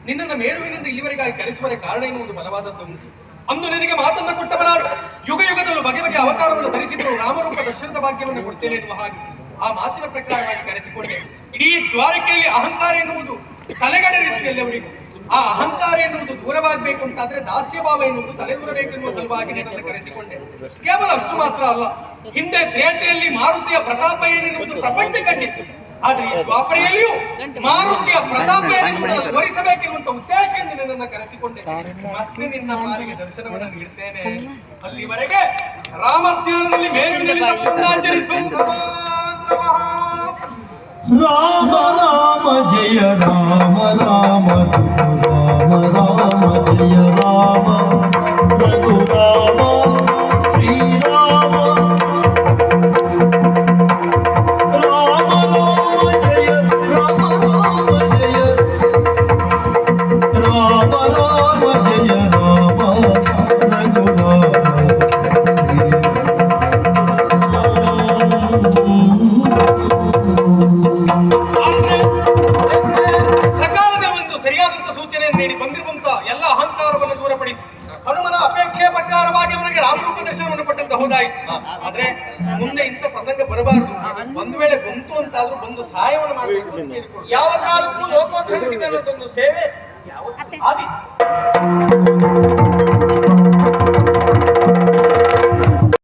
ನಿನ್ನನ್ನು ಮೇರುವಿನಿಂದ ಇಲ್ಲಿವರೆಗಾಗಿ ಕರೆಸುವರೆ ಕಾರಣ ಎನ್ನುವುದು ಬಲವಾದದ್ದು ಉಂಟು. ಅಂದು ನಿನಗೆ ಮಾತನ್ನು ಕೊಟ್ಟವರಾರು ಯುಗ ಯುಗದಲ್ಲೂ ಬಗೆ ಬಗೆ ಅವತಾರವನ್ನು ಧರಿಸಿದ್ರು ರಾಮರೂಪ ದರ್ಶನದ ಭಾಗ್ಯವನ್ನು ಕೊಡ್ತೇನೆ ಎನ್ನುವ ಹಾಗೆ ಆ ಮಾತಿನ ಪ್ರಕಾರವಾಗಿ ಕರೆಸಿಕೊಂಡೆ. ಇಡೀ ದ್ವಾರಕೆಯಲ್ಲಿ ಅಹಂಕಾರ ಎನ್ನುವುದು ತಲೆಗಡೆ ರೀತಿಯಲ್ಲಿ ಅವರಿಗೂ ಆ ಅಹಂಕಾರ ಎನ್ನುವುದು ದೂರವಾಗಬೇಕು ಅಂತಾದ್ರೆ ದಾಸ್ಯಭಾವ ಎನ್ನುವುದು ತಲೆದೂರಬೇಕೆನ್ನುವ ಸಲುವಾಗಿ ನನ್ನನ್ನು ಕರೆಸಿಕೊಂಡೆ. ಕೇವಲ ಅಷ್ಟು ಮಾತ್ರ ಅಲ್ಲ, ಹಿಂದೆ ತ್ರೇತೆಯಲ್ಲಿ ಮಾರುತಿಯ ಪ್ರತಾಪ ಏನೆನ್ನುವುದು ಪ್ರಪಂಚ ಕಂಡಿತ್ತು. ಆದ್ರೆ ಈ ದ್ವಾಪರೆಯಲ್ಲಿಯೂ ಮಾರುತಿಯ ಪ್ರತಾಪ ಏನೆನ್ನುವುದನ್ನು ತೋರಿಸಬೇಕೆನ್ನುವಂತ ಉದ್ದೇಶದಿಂದ ನನ್ನನ್ನು ಕರೆಸಿಕೊಂಡೆ. ಮತ್ತೆ ನಿನ್ನ ಪಾಲಿಗೆ ದರ್ಶನವನ್ನು ನೀಡ್ತೇನೆ. ಅಲ್ಲಿವರೆಗೆ ರಾಮಧ್ಯಾನದಲ್ಲಿ ಮೇರುವಿನಲ್ಲಿ ತಪ್ಪನ್ನು ಆಚರಿಸುವುದು. ರಾಮ ರಾಮ ಜಯ ರಾಮ ರಾಮ ರಾಮ ರಾಮ ಜಯ ರಾಮ ರಘುರಾಮ ಶ್ರೀರಾಮ ರಾಮ ರಾಮ ಜಯ ರಾಮ ರಾಮ ಜಯ ರಾಮ ರಾಮ ಜಯ ರಾಮ ಆದ್ರೆ ಮುಂದೆ ಇಂಥ ಪ್ರಸಂಗ ಬರಬಾರದು. ಒಂದು ವೇಳೆ ಬಂತು ಅಂತಾದ್ರೂ ಬಂದು ಸಹಾಯವನ್ನು ಮಾಡಬೇಕು ಅಂತ ಕೇಳಿಕೊಳ್ಳಿ. ಯಾವ ಕಾಲಕ್ಕೂ ಲೋಕೋದ್ಯೋಗಕ್ಕೆ ಸೇವೆ ಆದಿ